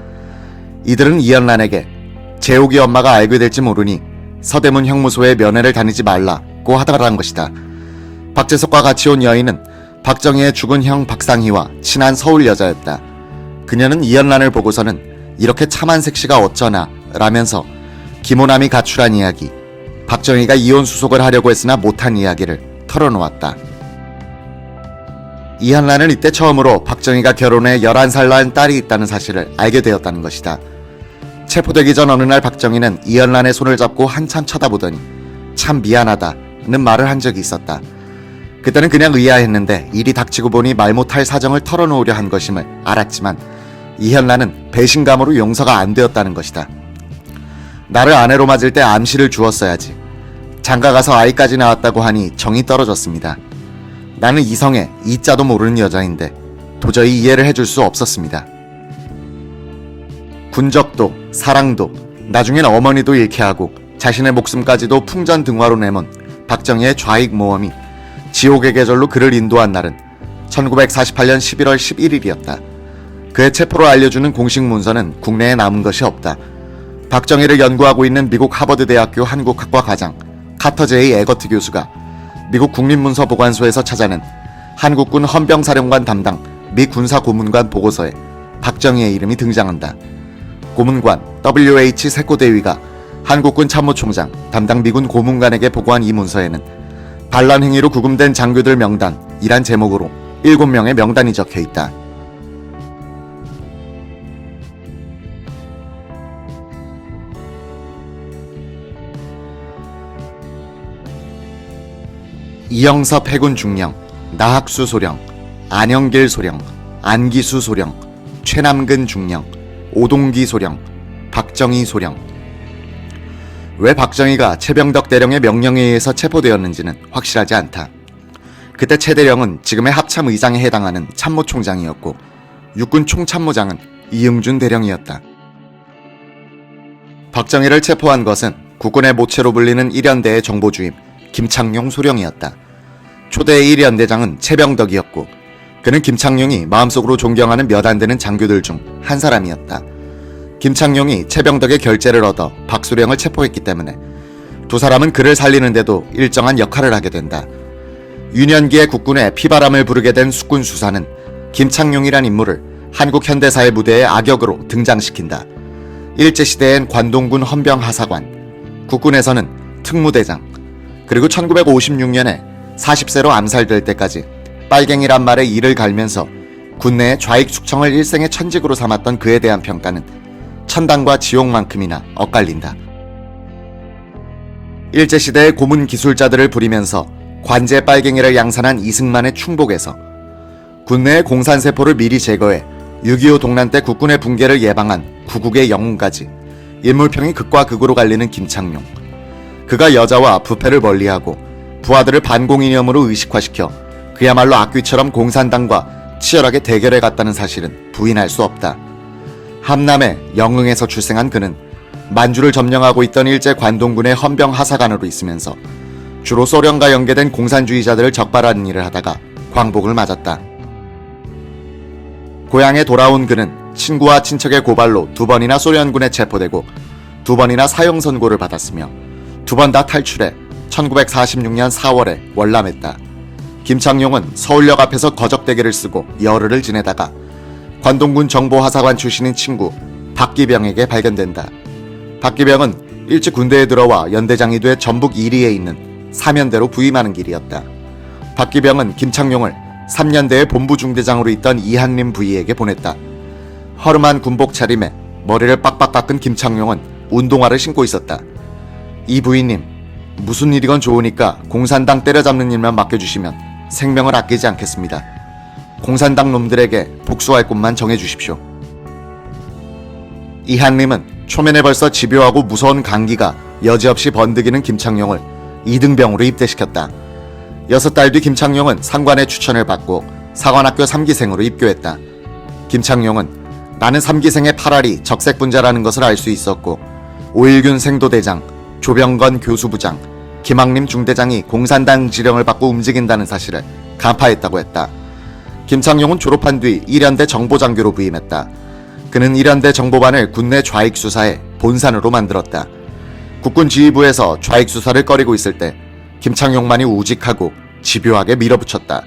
이들은 이연란에게 재욱이 엄마가 알게 될지 모르니 서대문 형무소에 면회를 다니지 말라고 하더란 것이다. 박재석과 같이 온 여인은 박정희의 죽은 형 박상희와 친한 서울 여자였다. 그녀는 이연란을 보고서는 이렇게 참한 색시가 어쩌나 라면서 김호남이 가출한 이야기, 박정희가 이혼 수속을 하려고 했으나 못한 이야기를 털어놓았다. 이연란은 이때 처음으로 박정희가 결혼해 11살 낳은 딸이 있다는 사실을 알게 되었다는 것이다. 체포되기 전 어느 날 박정희는 이연란의 손을 잡고 한참 쳐다보더니 참 미안하다는 말을 한 적이 있었다. 그때는 그냥 의아했는데 일이 닥치고 보니 말 못할 사정을 털어놓으려 한 것임을 알았지만 이현란은 배신감으로 용서가 안 되었다는 것이다. 나를 아내로 맞을 때 암시를 주었어야지. 장가가서 아이까지 낳았다고 하니 정이 떨어졌습니다. 나는 이성애, 이자도 모르는 여자인데 도저히 이해를 해줄 수 없었습니다. 군적도, 사랑도, 나중엔 어머니도 잃게 하고 자신의 목숨까지도 풍전등화로 내몬 박정희의 좌익 모험이 지옥의 계절로 그를 인도한 날은 1948년 11월 11일이었다. 그의 체포를 알려주는 공식 문서는 국내에 남은 것이 없다. 박정희를 연구하고 있는 미국 하버드대학교 한국학과 과장 카터 제이 에거트 교수가 미국 국립문서보관소에서 찾아낸 한국군 헌병사령관 담당 미 군사고문관 보고서에 박정희의 이름이 등장한다. 고문관 WH 세코대위가 한국군 참모총장 담당 미군 고문관에게 보고한 이 문서에는 반란 행위로 구금된 장교들 명단이란 제목으로 7명의 명단이 적혀있다. 이영섭 해군 중령, 나학수 소령, 안영길 소령, 안기수 소령, 최남근 중령, 오동기 소령, 박정희 소령. 왜 박정희가 최병덕 대령의 명령에 의해서 체포되었는지는 확실하지 않다. 그때 최대령은 지금의 합참의장에 해당하는 참모총장이었고 육군 총참모장은 이응준 대령이었다. 박정희를 체포한 것은 국군의 모체로 불리는 1연대의 정보주임 김창룡 소령이었다. 초대의 1연대장은 최병덕이었고 그는 김창룡이 마음속으로 존경하는 몇 안 되는 장교들 중 한 사람이었다. 김창룡이 최병덕의 결재를 얻어 박수령을 체포했기 때문에 두 사람은 그를 살리는데도 일정한 역할을 하게 된다. 유년기에 국군에 피바람을 부르게 된 숙군 수사는 김창룡이란 인물을 한국 현대사의 무대에 악역으로 등장시킨다. 일제시대엔 관동군 헌병하사관, 국군에서는 특무대장, 그리고 1956년에 40세로 암살될 때까지 빨갱이란 말에 이를 갈면서 군내의 좌익숙청을 일생의 천직으로 삼았던 그에 대한 평가는 천당과 지옥만큼이나 엇갈린다. 일제시대의 고문 기술자들을 부리면서 관제 빨갱이를 양산한 이승만의 충복에서 군내의 공산세포를 미리 제거해 6.25 동란 때 국군의 붕괴를 예방한 구국의 영웅까지 인물평이 극과 극으로 갈리는 김창룡. 그가 여자와 부패를 멀리하고 부하들을 반공이념으로 의식화시켜 그야말로 악귀처럼 공산당과 치열하게 대결해 갔다는 사실은 부인할 수 없다. 함남의 영흥에서 출생한 그는 만주를 점령하고 있던 일제 관동군의 헌병하사관으로 있으면서 주로 소련과 연계된 공산주의자들을 적발하는 일을 하다가 광복을 맞았다. 고향에 돌아온 그는 친구와 친척의 고발로 2번이나 소련군에 체포되고 2번이나 사형 선고를 받았으며 2번 다 탈출해 1946년 4월에 월남했다. 김창룡은 서울역 앞에서 거적대기를 쓰고 열흘을 지내다가 관동군 정보하사관 출신인 친구 박기병에게 발견된다. 박기병은 일찍 군대에 들어와 연대장이 돼 전북 이리에 있는 사면대로 부임하는 길이었다. 박기병은 김창룡을 3년대의 본부중대장으로 있던 이한림 부위에게 보냈다. 허름한 군복 차림에 머리를 빡빡 깎은 김창룡은 운동화를 신고 있었다. 이 부위님, 무슨 일이건 좋으니까 공산당 때려잡는 일만 맡겨주시면 생명을 아끼지 않겠습니다. 공산당 놈들에게 복수할 곳만 정해주십시오. 이한림은 초면에 벌써 집요하고 무서운 강기가 여지없이 번득이는 김창룡을 이등병으로 입대시켰다. 6달 뒤 김창룡은 상관의 추천을 받고 사관학교 3기생으로 입교했다. 김창룡은 나는 3기생의 8알이 적색분자라는 것을 알 수 있었고 5.1균 생도대장, 조병건 교수부장, 김학림 중대장이 공산당 지령을 받고 움직인다는 사실을 간파했다고 했다. 김창룡은 졸업한 뒤 1연대 정보장교로 부임했다. 그는 1연대 정보반을 군내 좌익 수사의 본산으로 만들었다. 국군 지휘부에서 좌익 수사를 꺼리고 있을 때 김창룡만이 우직하고 집요하게 밀어붙였다.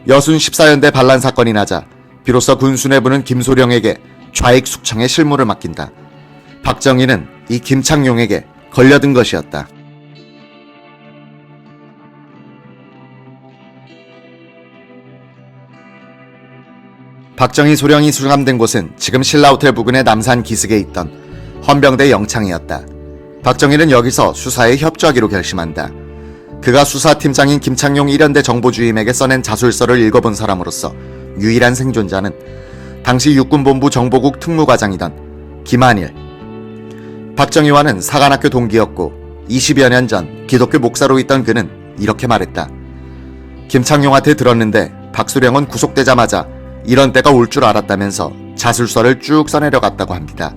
여순 14연대 반란 사건이 나자 비로소 군 수뇌부는 김소령에게 좌익 숙청의 실무를 맡긴다. 박정희는 이 김창룡에게 걸려든 것이었다. 박정희 소령이 수감된 곳은 지금 신라호텔 부근의 남산 기슭에 있던 헌병대 영창이었다. 박정희는 여기서 수사에 협조하기로 결심한다. 그가 수사팀장인 김창룡 1연대 정보주임에게 써낸 자술서를 읽어본 사람으로서 유일한 생존자는 당시 육군본부 정보국 특무과장이던 김한일. 박정희와는 사관학교 동기였고 20여 년 전 기독교 목사로 있던 그는 이렇게 말했다. 김창룡한테 들었는데 박수령은 구속되자마자 이런 때가 올 줄 알았다면서 자술서를 쭉 써내려갔다고 합니다.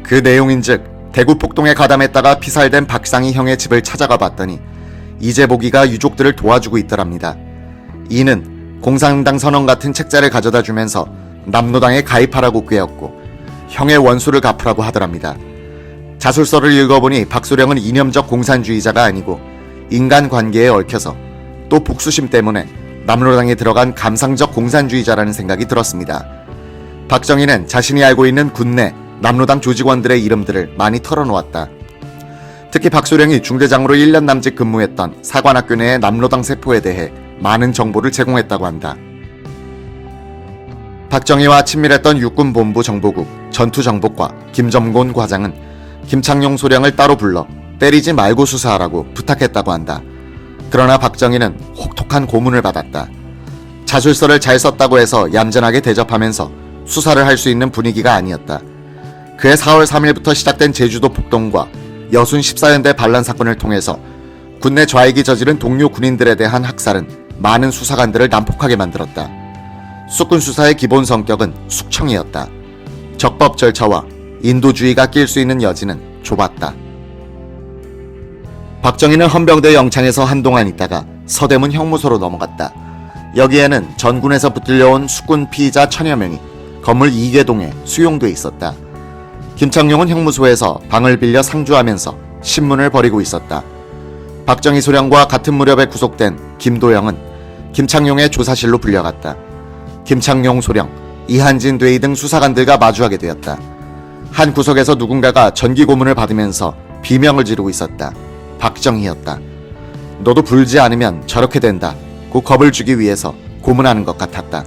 그 내용인즉 대구 폭동에 가담했다가 피살된 박상희 형의 집을 찾아가 봤더니 이재복이가 유족들을 도와주고 있더랍니다. 이는 공산당 선언 같은 책자를 가져다 주면서 남로당에 가입하라고 꾀었고 형의 원수를 갚으라고 하더랍니다. 자술서를 읽어보니 박수령은 이념적 공산주의자가 아니고 인간관계에 얽혀서 또 복수심 때문에 남로당에 들어간 감상적 공산주의자라는 생각이 들었습니다. 박정희는 자신이 알고 있는 군내 남로당 조직원들의 이름들을 많이 털어놓았다. 특히 박수령이 중대장으로 1년 남짓 근무했던 사관학교 내의 남로당 세포에 대해 많은 정보를 제공했다고 한다. 박정희와 친밀했던 육군본부 정보국 전투정보과 김점곤 과장은 김창룡 소령을 따로 불러 때리지 말고 수사하라고 부탁했다고 한다. 그러나 박정희는 혹독한 고문을 받았다. 자술서를 잘 썼다고 해서 얌전하게 대접하면서 수사를 할 수 있는 분위기가 아니었다. 그해 4월 3일부터 시작된 제주도 폭동과 여순 14연대 반란 사건을 통해서 군내 좌익이 저지른 동료 군인들에 대한 학살은 많은 수사관들을 난폭하게 만들었다. 수군 수사의 기본 성격은 숙청이었다. 적법 절차와 인도주의가 낄 수 있는 여지는 좁았다. 박정희는 헌병대 영창에서 한동안 있다가 서대문 형무소로 넘어갔다. 여기에는 전군에서 붙들려온 수군 피의자 1000여 명이 건물 2개동에 수용돼 있었다. 김창룡은 형무소에서 방을 빌려 상주하면서 신문을 벌이고 있었다. 박정희 소령과 같은 무렵에 구속된 김도영은 김창룡의 조사실로 불려갔다. 김창룡 소령, 이한진 대위 등 수사관들과 마주하게 되었다. 한 구석에서 누군가가 전기 고문을 받으면서 비명을 지르고 있었다. 박정희였다. 너도 불지 않으면 저렇게 된다. 고 겁을 주기 위해서 고문하는 것 같았다.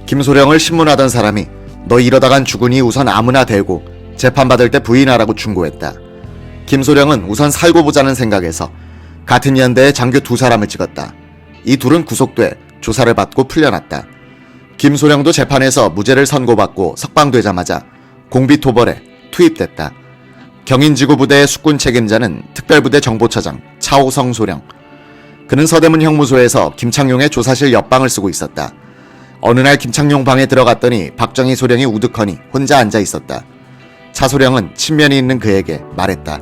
김소령을 신문하던 사람이 너 이러다간 죽으니 우선 아무나 대고 재판받을 때 부인하라고 충고했다. 김소령은 우선 살고 보자는 생각에서 같은 연대의 장교 2사람을 찍었다. 이 둘은 구속돼 조사를 받고 풀려났다. 김소령도 재판에서 무죄를 선고받고 석방되자마자 공비토벌에 투입됐다. 경인지구 부대의 숙군 책임자는 특별부대 정보처장 차오성 소령. 그는 서대문 형무소에서 김창룡의 조사실 옆방을 쓰고 있었다. 어느 날 김창룡 방에 들어갔더니 박정희 소령이 우두커니 혼자 앉아 있었다. 차 소령은 친면이 있는 그에게 말했다.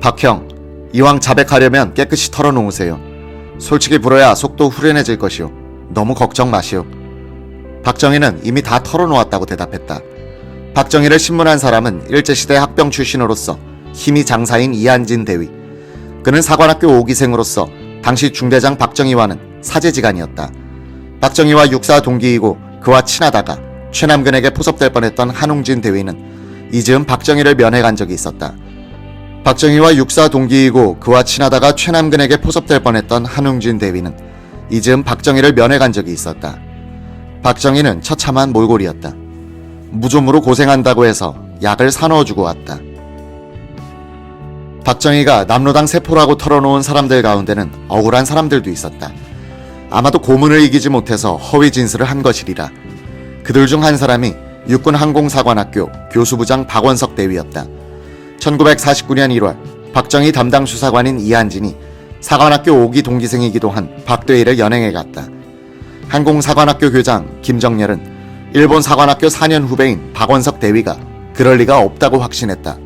박형, 이왕 자백하려면 깨끗이 털어놓으세요. 솔직히 불어야 속도 후련해질 것이오. 너무 걱정 마시오. 박정희는 이미 다 털어놓았다고 대답했다. 박정희를 신문한 사람은 일제시대 학병 출신으로서 힘이 장사인 이한진 대위. 그는 사관학교 5기생으로서 당시 중대장 박정희와는 사제지간이었다. 박정희와 육사 동기이고 그와 친하다가 최남근에게 포섭될 뻔했던 한웅진 대위는 이즈음 박정희를 면회간 적이 있었다. 박정희와 육사 동기이고 그와 친하다가 최남근에게 포섭될 뻔했던 한웅진 대위는 이즈음 박정희를 면회간 적이 있었다. 박정희는 처참한 몰골이었다. 무좀으로 고생한다고 해서 약을 사넣어주고 왔다. 박정희가 남로당 세포라고 털어놓은 사람들 가운데는 억울한 사람들도 있었다. 아마도 고문을 이기지 못해서 허위 진술을 한 것이리라. 그들 중 한 사람이 육군 항공사관학교 교수부장 박원석 대위였다. 1949년 1월 박정희 담당 수사관인 이한진이 사관학교 5기 동기생이기도 한 박대위를 연행해 갔다. 항공사관학교 교장 김정렬은 일본 사관학교 4년 후배인 박원석 대위가 그럴 리가 없다고 확신했다.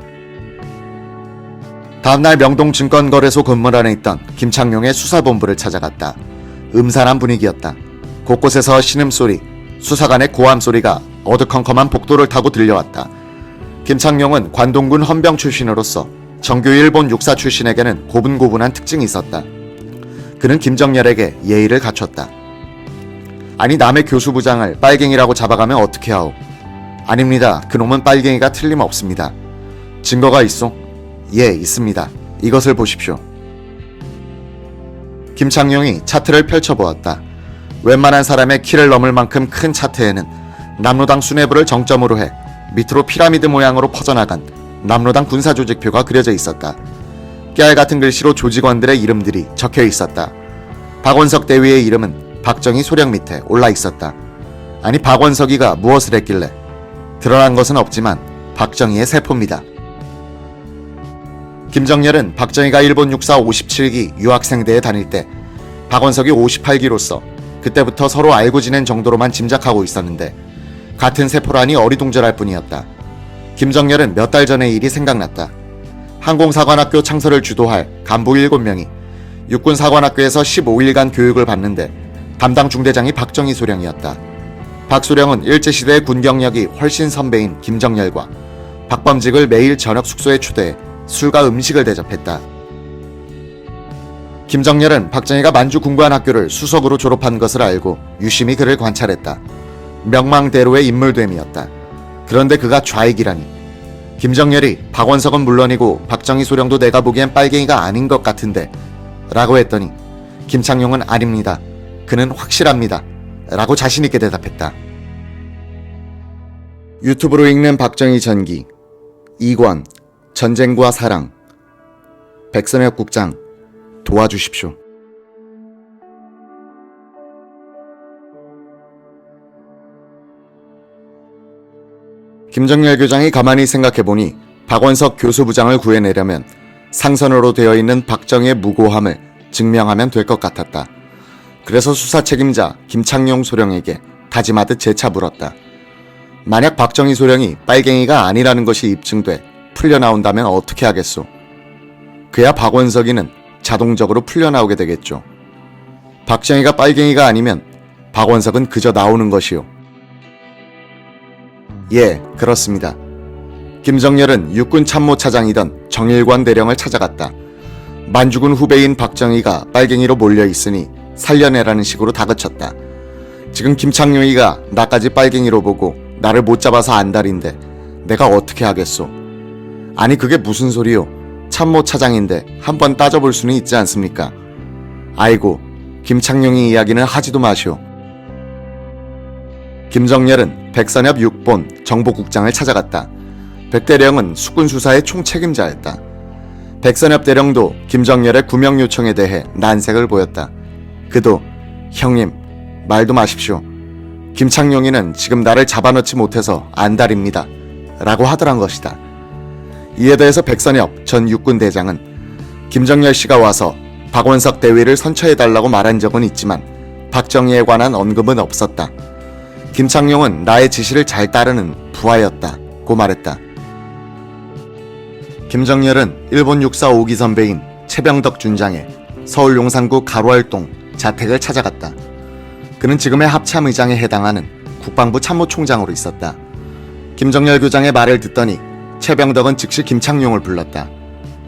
다음날 명동 증권거래소 건물 안에 있던 김창룡의 수사본부를 찾아갔다. 음산한 분위기였다. 곳곳에서 신음소리, 수사관의 고함소리가 어두컴컴한 복도를 타고 들려왔다. 김창룡은 관동군 헌병 출신으로서 정규 일본 육사 출신에게는 고분고분한 특징이 있었다. 그는 김정렬에게 예의를 갖췄다. 아니 남의 교수부장을 빨갱이라고 잡아가면 어떻게 하오? 아닙니다. 그놈은 빨갱이가 틀림없습니다. 증거가 있소? 예, 있습니다. 이것을 보십시오. 김창룡이 차트를 펼쳐보았다. 웬만한 사람의 키를 넘을 만큼 큰 차트에는 남로당 수뇌부를 정점으로 해 밑으로 피라미드 모양으로 퍼져나간 남로당 군사조직표가 그려져 있었다. 깨알같은 글씨로 조직원들의 이름들이 적혀 있었다. 박원석 대위의 이름은 박정희 소령 밑에 올라 있었다. 아니 박원석이가 무엇을 했길래? 드러난 것은 없지만 박정희의 세포입니다. 김정렬은 박정희가 일본 육사 57기 유학생대에 다닐 때 박원석이 58기로서 그때부터 서로 알고 지낸 정도로만 짐작하고 있었는데 같은 세포라니 어리둥절할 뿐이었다. 김정렬은 몇 달 전의 일이 생각났다. 항공사관학교 창설을 주도할 간부 7명이 육군사관학교에서 15일간 교육을 받는데 담당 중대장이 박정희 소령이었다. 박 소령은 일제시대의 군 경력이 훨씬 선배인 김정렬과 박범직을 매일 저녁 숙소에 초대해 술과 음식을 대접했다. 김정렬은 박정희가 만주 군관학교를 수석으로 졸업한 것을 알고 유심히 그를 관찰했다. 명망대로의 인물됨이었다. 그런데 그가 좌익이라니. 김정렬이 박원석은 물론이고 박정희 소령도 내가 보기엔 빨갱이가 아닌 것 같은데 라고 했더니 김창룡은 아닙니다. 그는 확실합니다. 라고 자신있게 대답했다. 유튜브로 읽는 박정희 전기 2권 전쟁과 사랑 백선엽 국장 도와주십시오. 김정렬 교장이 가만히 생각해보니 박원석 교수부장을 구해내려면 상선으로 되어 있는 박정희의 무고함을 증명하면 될 것 같았다. 그래서 수사 책임자 김창룡 소령에게 다짐하듯 재차 물었다. 만약 박정희 소령이 빨갱이가 아니라는 것이 입증돼 풀려나온다면 어떻게 하겠소? 그야 박원석이는 자동적으로 풀려나오게 되겠죠. 박정희가 빨갱이가 아니면 박원석은 그저 나오는 것이요. 예, 그렇습니다. 김정렬은 육군 참모차장이던 정일관 대령을 찾아갔다. 만주군 후배인 박정희가 빨갱이로 몰려있으니 살려내라는 식으로 다그쳤다. 지금 김창룡이가 나까지 빨갱이로 보고 나를 못 잡아서 안달인데 내가 어떻게 하겠소? 아니 그게 무슨 소리요? 참모차장인데 한번 따져볼 수는 있지 않습니까? 아이고, 김창룡이 이야기는 하지도 마시오. 김정렬은 백선엽 6본 정보국장을 찾아갔다. 백 대령은 수군 수사의 총책임자였다. 백선엽 대령도 김정렬의 구명 요청에 대해 난색을 보였다. 그도 형님 말도 마십시오. 김창룡이는 지금 나를 잡아넣지 못해서 안달입니다. 라고 하더란 것이다. 이에 대해서 백선엽 전 육군대장은 김정렬 씨가 와서 박원석 대위를 선처해달라고 말한 적은 있지만 박정희에 관한 언급은 없었다. 김창룡은 나의 지시를 잘 따르는 부하였다고 말했다. 김정렬은 일본 육사 5기 선배인 최병덕 준장의 서울 용산구 가로알동 자택을 찾아갔다. 그는 지금의 합참의장에 해당하는 국방부 참모총장으로 있었다. 김정렬 교장의 말을 듣더니 최병덕은 즉시 김창룡을 불렀다.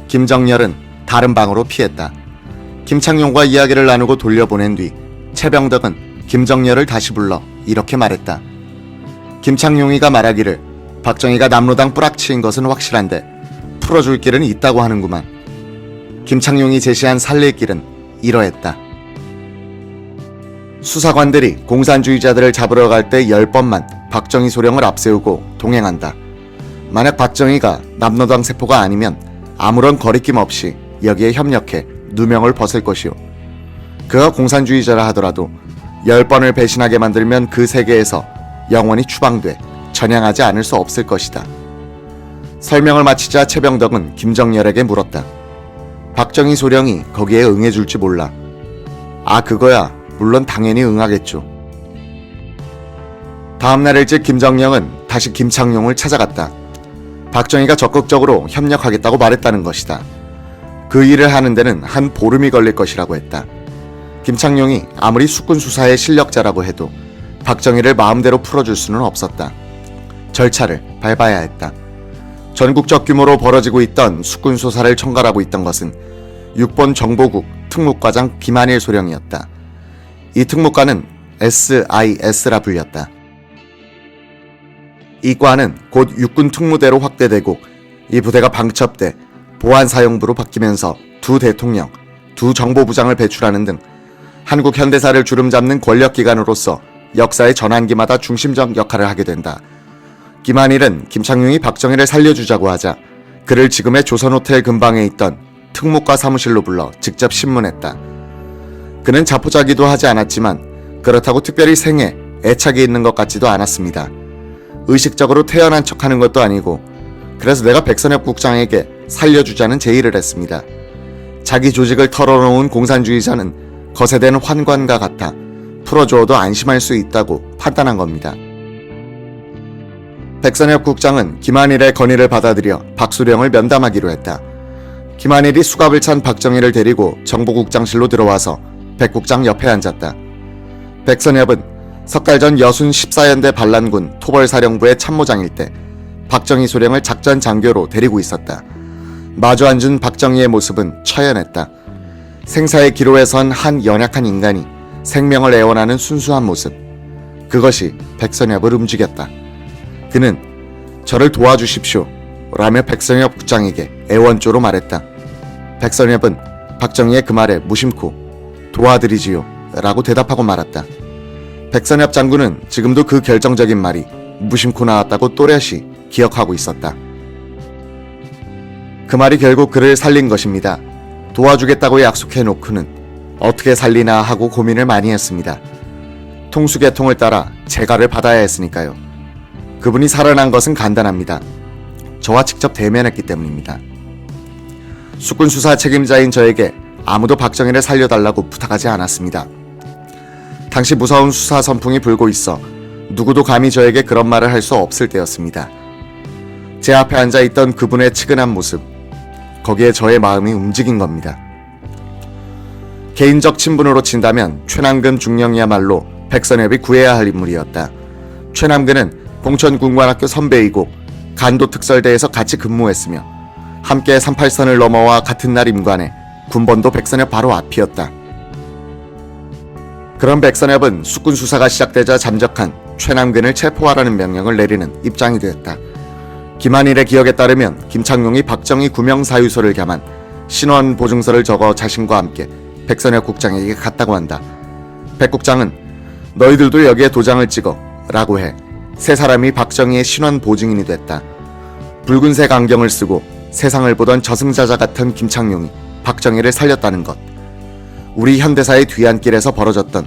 김정렬은 다른 방으로 피했다. 김창룡과 이야기를 나누고 돌려보낸 뒤 최병덕은 김정렬을 다시 불러 이렇게 말했다. 김창룡이가 말하기를 박정희가 남로당 뿌락치인 것은 확실한데 풀어줄 길은 있다고 하는구만. 김창룡이 제시한 살릴 길은 이러했다. 수사관들이 공산주의자들을 잡으러 갈 때 10번만 박정희 소령을 앞세우고 동행한다. 만약 박정희가 남로당 세포가 아니면 아무런 거리낌 없이 여기에 협력해 누명을 벗을 것이오. 그가 공산주의자라 하더라도 10번을 배신하게 만들면 그 세계에서 영원히 추방돼 전향하지 않을 수 없을 것이다. 설명을 마치자 최병덕은 김정렬에게 물었다. 박정희 소령이 거기에 응해줄지 몰라. 아 그거야 물론 당연히 응하겠죠. 다음날 일찍 김정렬은 다시 김창룡을 찾아갔다. 박정희가 적극적으로 협력하겠다고 말했다는 것이다. 그 일을 하는 데는 한 보름이 걸릴 것이라고 했다. 김창룡이 아무리 수군 수사의 실력자라고 해도 박정희를 마음대로 풀어줄 수는 없었다. 절차를 밟아야 했다. 전국적 규모로 벌어지고 있던 수군 수사를 총괄하고 있던 것은 6번 정보국 특무과장 김한일 소령이었다. 이 특무과는 SIS라 불렸다. 이 과는 곧 육군 특무대로 확대되고 이 부대가 방첩대, 보안사령부로 바뀌면서 두 대통령, 두 정보부장을 배출하는 등 한국 현대사를 주름잡는 권력기관으로서 역사의 전환기마다 중심적 역할을 하게 된다. 김한일은 김창룡이 박정희를 살려주자고 하자 그를 지금의 조선호텔 근방에 있던 특무과 사무실로 불러 직접 신문했다. 그는 자포자기도 하지 않았지만 그렇다고 특별히 생에 애착이 있는 것 같지도 않았습니다. 의식적으로 태연한 척하는 것도 아니고 그래서 내가 백선엽 국장에게 살려주자는 제의를 했습니다. 자기 조직을 털어놓은 공산주의자는 거세된 환관과 같아 풀어주어도 안심할 수 있다고 판단한 겁니다. 백선엽 국장은 김한일의 건의를 받아들여 박수령을 면담하기로 했다. 김한일이 수갑을 찬 박정희를 데리고 정보국장실로 들어와서 백 국장 옆에 앉았다. 백선엽은 석 달 전 여순 14연대 반란군 토벌사령부의 참모장일 때 박정희 소령을 작전 장교로 데리고 있었다. 마주 앉은 박정희의 모습은 처연했다. 생사의 기로에 선 한 연약한 인간이 생명을 애원하는 순수한 모습. 그것이 백선엽을 움직였다. 그는 저를 도와주십시오 라며 백선엽 국장에게 애원조로 말했다. 백선엽은 박정희의 그 말에 무심코 도와드리지요 라고 대답하고 말았다. 백선엽 장군은 지금도 그 결정적인 말이 무심코 나왔다고 또렷이 기억하고 있었다. 그 말이 결국 그를 살린 것입니다. 도와주겠다고 약속해놓고는 어떻게 살리나 하고 고민을 많이 했습니다. 통수계통을 따라 재가를 받아야 했으니까요. 그분이 살아난 것은 간단합니다. 저와 직접 대면했기 때문입니다. 수군 수사 책임자인 저에게 아무도 박정희를 살려달라고 부탁하지 않았습니다. 당시 무서운 수사 선풍이 불고 있어 누구도 감히 저에게 그런 말을 할 수 없을 때였습니다. 제 앞에 앉아있던 그분의 측은한 모습, 거기에 저의 마음이 움직인 겁니다. 개인적 친분으로 친다면 최남근 중령이야말로 백선엽이 구해야 할 인물이었다. 최남근은 봉천군관학교 선배이고 간도 특설대에서 같이 근무했으며 함께 38선을 넘어와 같은 날 임관해 군번도 백선엽 바로 앞이었다. 그런 백선엽은 수군 수사가 시작되자 잠적한 최남근을 체포하라는 명령을 내리는 입장이 되었다. 김한일의 기억에 따르면 김창룡이 박정희 구명사유서를 겸한 신원 보증서를 적어 자신과 함께 백선엽 국장에게 갔다고 한다. 백 국장은 너희들도 여기에 도장을 찍어 라고 해 세 사람이 박정희의 신원 보증인이 됐다. 붉은색 안경을 쓰고 세상을 보던 저승자자 같은 김창룡이 박정희를 살렸다는 것. 우리 현대사의 뒤안길에서 벌어졌던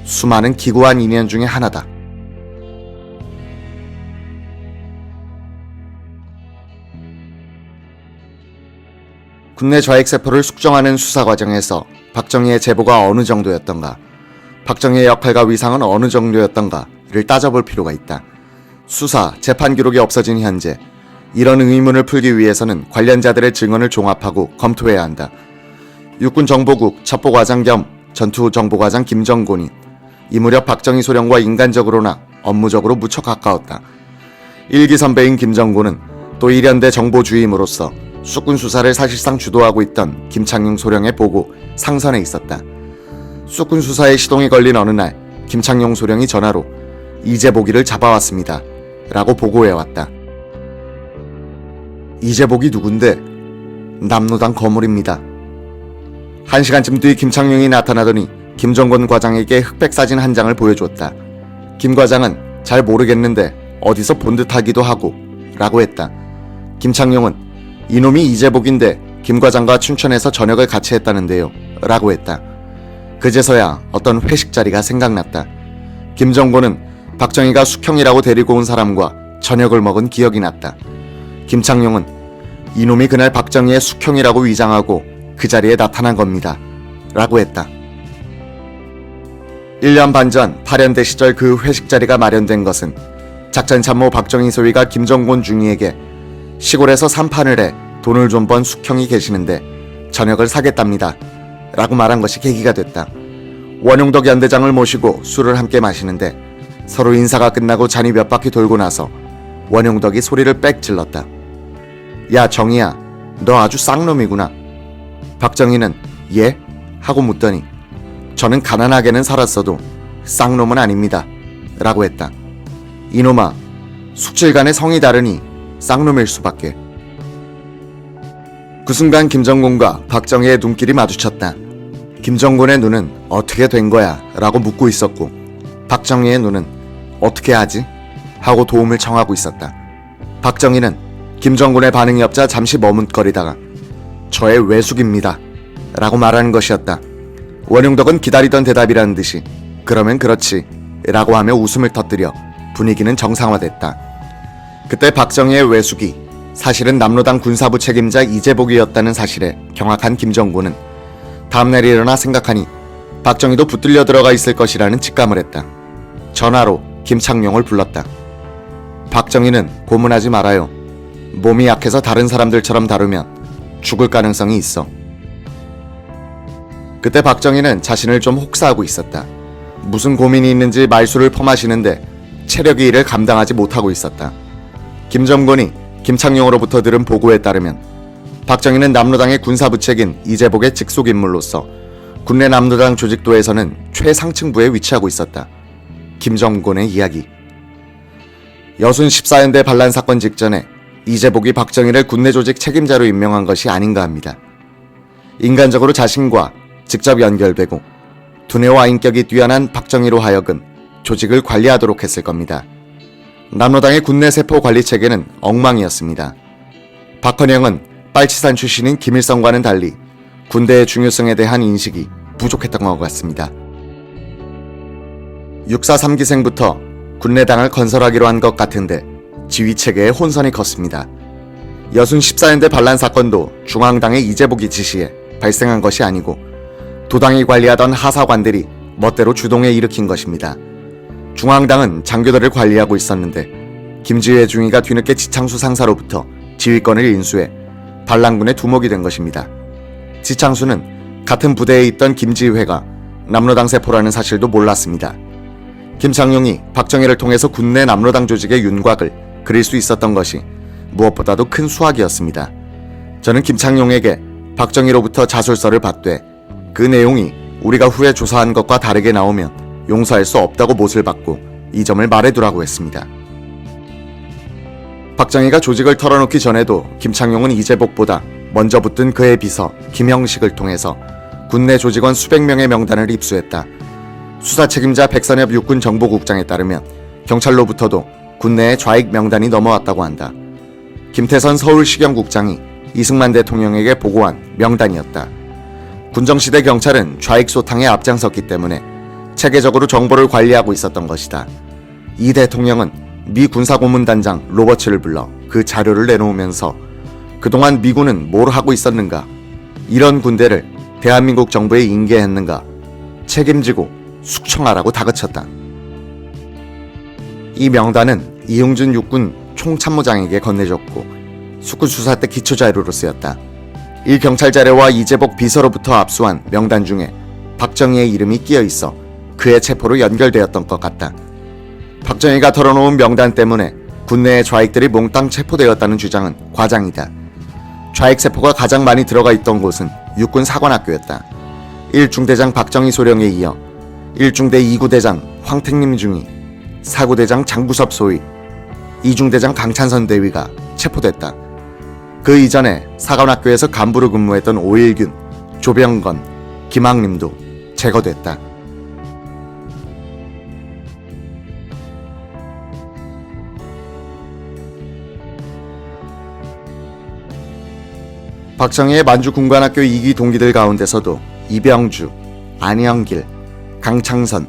수많은 기구한 인연 중에 하나다. 국내 좌익세포를 숙정하는 수사 과정에서 박정희의 제보가 어느 정도였던가, 박정희의 역할과 위상은 어느 정도였던가를 따져볼 필요가 있다. 수사, 재판 기록이 없어진 현재, 이런 의문을 풀기 위해서는 관련자들의 증언을 종합하고 검토해야 한다. 육군정보국 첩보과장 겸 전투정보과장 김정곤이 이 무렵 박정희 소령과 인간적으로나 업무적으로 무척 가까웠다. 일기 선배인 김정곤은 또 일연대 정보주임으로서 수군 수사를 사실상 주도하고 있던 김창룡 소령의 보고 상선에 있었다. 수군 수사에 시동이 걸린 어느 날 김창룡 소령이 전화로 이재복이를 잡아왔습니다 라고 보고해왔다. 이재복이 누군데? 남로당 거물입니다. 1시간쯤 뒤 김창룡이 나타나더니 김정곤 과장에게 흑백사진 한 장을 보여줬다. 김 과장은 잘 모르겠는데 어디서 본 듯하기도 하고 라고 했다. 김창룡은 이놈이 이재복인데 김 과장과 춘천에서 저녁을 같이 했다는데요 라고 했다. 그제서야 어떤 회식 자리가 생각났다. 김정곤은 박정희가 숙형이라고 데리고 온 사람과 저녁을 먹은 기억이 났다. 김창룡은 이놈이 그날 박정희의 숙형이라고 위장하고 그 자리에 나타난 겁니다 라고 했다. 1년 반 전 8연대 시절 그 회식 자리가 마련된 것은 작전참모 박정희 소위가 김정곤 중위에게 시골에서 산판을 해 돈을 좀 번 숙형이 계시는데 저녁을 사겠답니다 라고 말한 것이 계기가 됐다. 원용덕 연대장을 모시고 술을 함께 마시는데 서로 인사가 끝나고 잔이 몇 바퀴 돌고 나서 원용덕이 소리를 빽 질렀다. 야 정희야, 너 아주 쌍놈이구나. 박정희는 예? 하고 묻더니 저는 가난하게는 살았어도 쌍놈은 아닙니다 라고 했다. 이놈아, 숙칠간의 성이 다르니 쌍놈일 수밖에. 그 순간 김정곤과 박정희의 눈길이 마주쳤다. 김정곤의 눈은 어떻게 된 거야 라고 묻고 있었고 박정희의 눈은 어떻게 하지? 하고 도움을 청하고 있었다. 박정희는 김정곤의 반응이 없자 잠시 머뭇거리다가 저의 외숙입니다 라고 말하는 것이었다. 원용덕은 기다리던 대답이라는 듯이 그러면 그렇지 라고 하며 웃음을 터뜨려 분위기는 정상화됐다. 그때 박정희의 외숙이 사실은 남로당 군사부 책임자 이재복이었다는 사실에 경악한 김정곤은 다음날 일어나 생각하니 박정희도 붙들려 들어가 있을 것이라는 직감을 했다. 전화로 김창룡을 불렀다. 박정희는 고문하지 말아요. 몸이 약해서 다른 사람들처럼 다루면 죽을 가능성이 있어. 그때 박정희는 자신을 좀 혹사하고 있었다. 무슨 고민이 있는지 말수를 퍼마시는데 체력이 이를 감당하지 못하고 있었다. 김정곤이 김창룡으로부터 들은 보고에 따르면 박정희는 남로당의 군사부책인 이재복의 직속 인물로서 국내 남로당 조직도에서는 최상층부에 위치하고 있었다. 김정곤의 이야기. 여순 14연대 반란 사건 직전에 이재복이 박정희를 군내 조직 책임자로 임명한 것이 아닌가 합니다. 인간적으로 자신과 직접 연결되고 두뇌와 인격이 뛰어난 박정희로 하여금 조직을 관리하도록 했을 겁니다. 남로당의 군내 세포 관리 체계는 엉망이었습니다. 박헌영은 빨치산 출신인 김일성과는 달리 군대의 중요성에 대한 인식이 부족했던 것 같습니다. 6.4 3기생부터 군내당을 건설하기로 한 것 같은데 지휘체계의 혼선이 컸습니다. 여순 14연대 반란 사건도 중앙당의 이재복이 지시해 발생한 것이 아니고 도당이 관리하던 하사관들이 멋대로 주동해 일으킨 것입니다. 중앙당은 장교들을 관리하고 있었는데 김지회 중위가 뒤늦게 지창수 상사로부터 지휘권을 인수해 반란군의 두목이 된 것입니다. 지창수는 같은 부대에 있던 김지회가 남로당 세포라는 사실도 몰랐습니다. 김창룡이 박정희를 통해서 군내 남로당 조직의 윤곽을 그릴 수 있었던 것이 무엇보다도 큰 수확이었습니다. 저는 김창룡에게 박정희로부터 자술서를 받되 그 내용이 우리가 후에 조사한 것과 다르게 나오면 용서할 수 없다고 못을 받고 이 점을 말해두라고 했습니다. 박정희가 조직을 털어놓기 전에도 김창룡은 이재복보다 먼저 붙은 그의 비서 김형식을 통해서 군내 조직원 수백 명의 명단을 입수했다. 수사 책임자 백선엽 육군 정보국장에 따르면 경찰로부터도 군내의 좌익 명단이 넘어왔다고 한다. 김태선 서울시경국장이 이승만 대통령에게 보고한 명단이었다. 군정시대 경찰은 좌익 소탕에 앞장섰기 때문에 체계적으로 정보를 관리하고 있었던 것이다. 이 대통령은 미 군사고문단장 로버츠를 불러 그 자료를 내놓으면서 그동안 미군은 뭘 하고 있었는가, 이런 군대를 대한민국 정부에 인계했는가 책임지고 숙청하라고 다그쳤다. 이 명단은 이용준 육군 총참모장에게 건네줬고 숙군 수사 때 기초자료로 쓰였다. 이 경찰 자료와 이재복 비서로부터 압수한 명단 중에 박정희의 이름이 끼어있어 그의 체포로 연결되었던 것 같다. 박정희가 털어놓은 명단 때문에 군내의 좌익들이 몽땅 체포되었다는 주장은 과장이다. 좌익 세포가 가장 많이 들어가 있던 곳은 육군 사관학교였다. 1중대장 박정희 소령에 이어 1중대 2구대장 황택림 중위, 4구대장 장구섭 소위, 2중대장 강찬선 대위가 체포됐다. 그 이전에 사관학교에서 간부로 근무했던 오일균, 조병건, 김학림도 제거됐다. 박정희의 만주 군관학교 2기 동기들 가운데서도 이병주, 안영길, 강창선,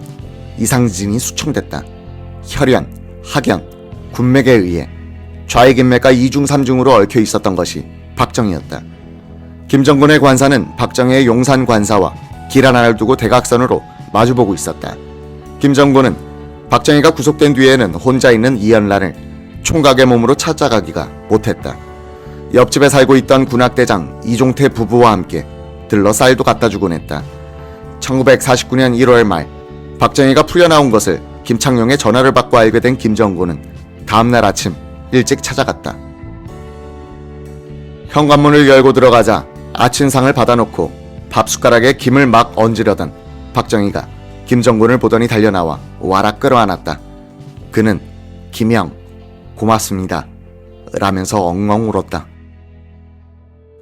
이상진이 수청됐다. 혈연, 학연, 군맥에 의해 좌익 인맥과 2중 3중으로 얽혀 있었던 것이 박정희였다. 김정군의 관사는 박정희의 용산 관사와 길 하나를 두고 대각선으로 마주보고 있었다. 김정군은 박정희가 구속된 뒤에는 혼자 있는 이연란을 총각의 몸으로 찾아가기가 못했다. 옆집에 살고 있던 군악대장 이종태 부부와 함께 들러 쌀도 갖다 주곤 했다. 1949년 1월 말 박정희가 풀려나온 것을 김창룡의 전화를 받고 알게 된 김정군은 다음날 아침 일찍 찾아갔다. 현관문을 열고 들어가자 아침상을 받아놓고 밥숟가락에 김을 막 얹으려던 박정희가 김정군을 보더니 달려나와 와락 끌어안았다. 그는 김형 고맙습니다 라면서 엉엉 울었다.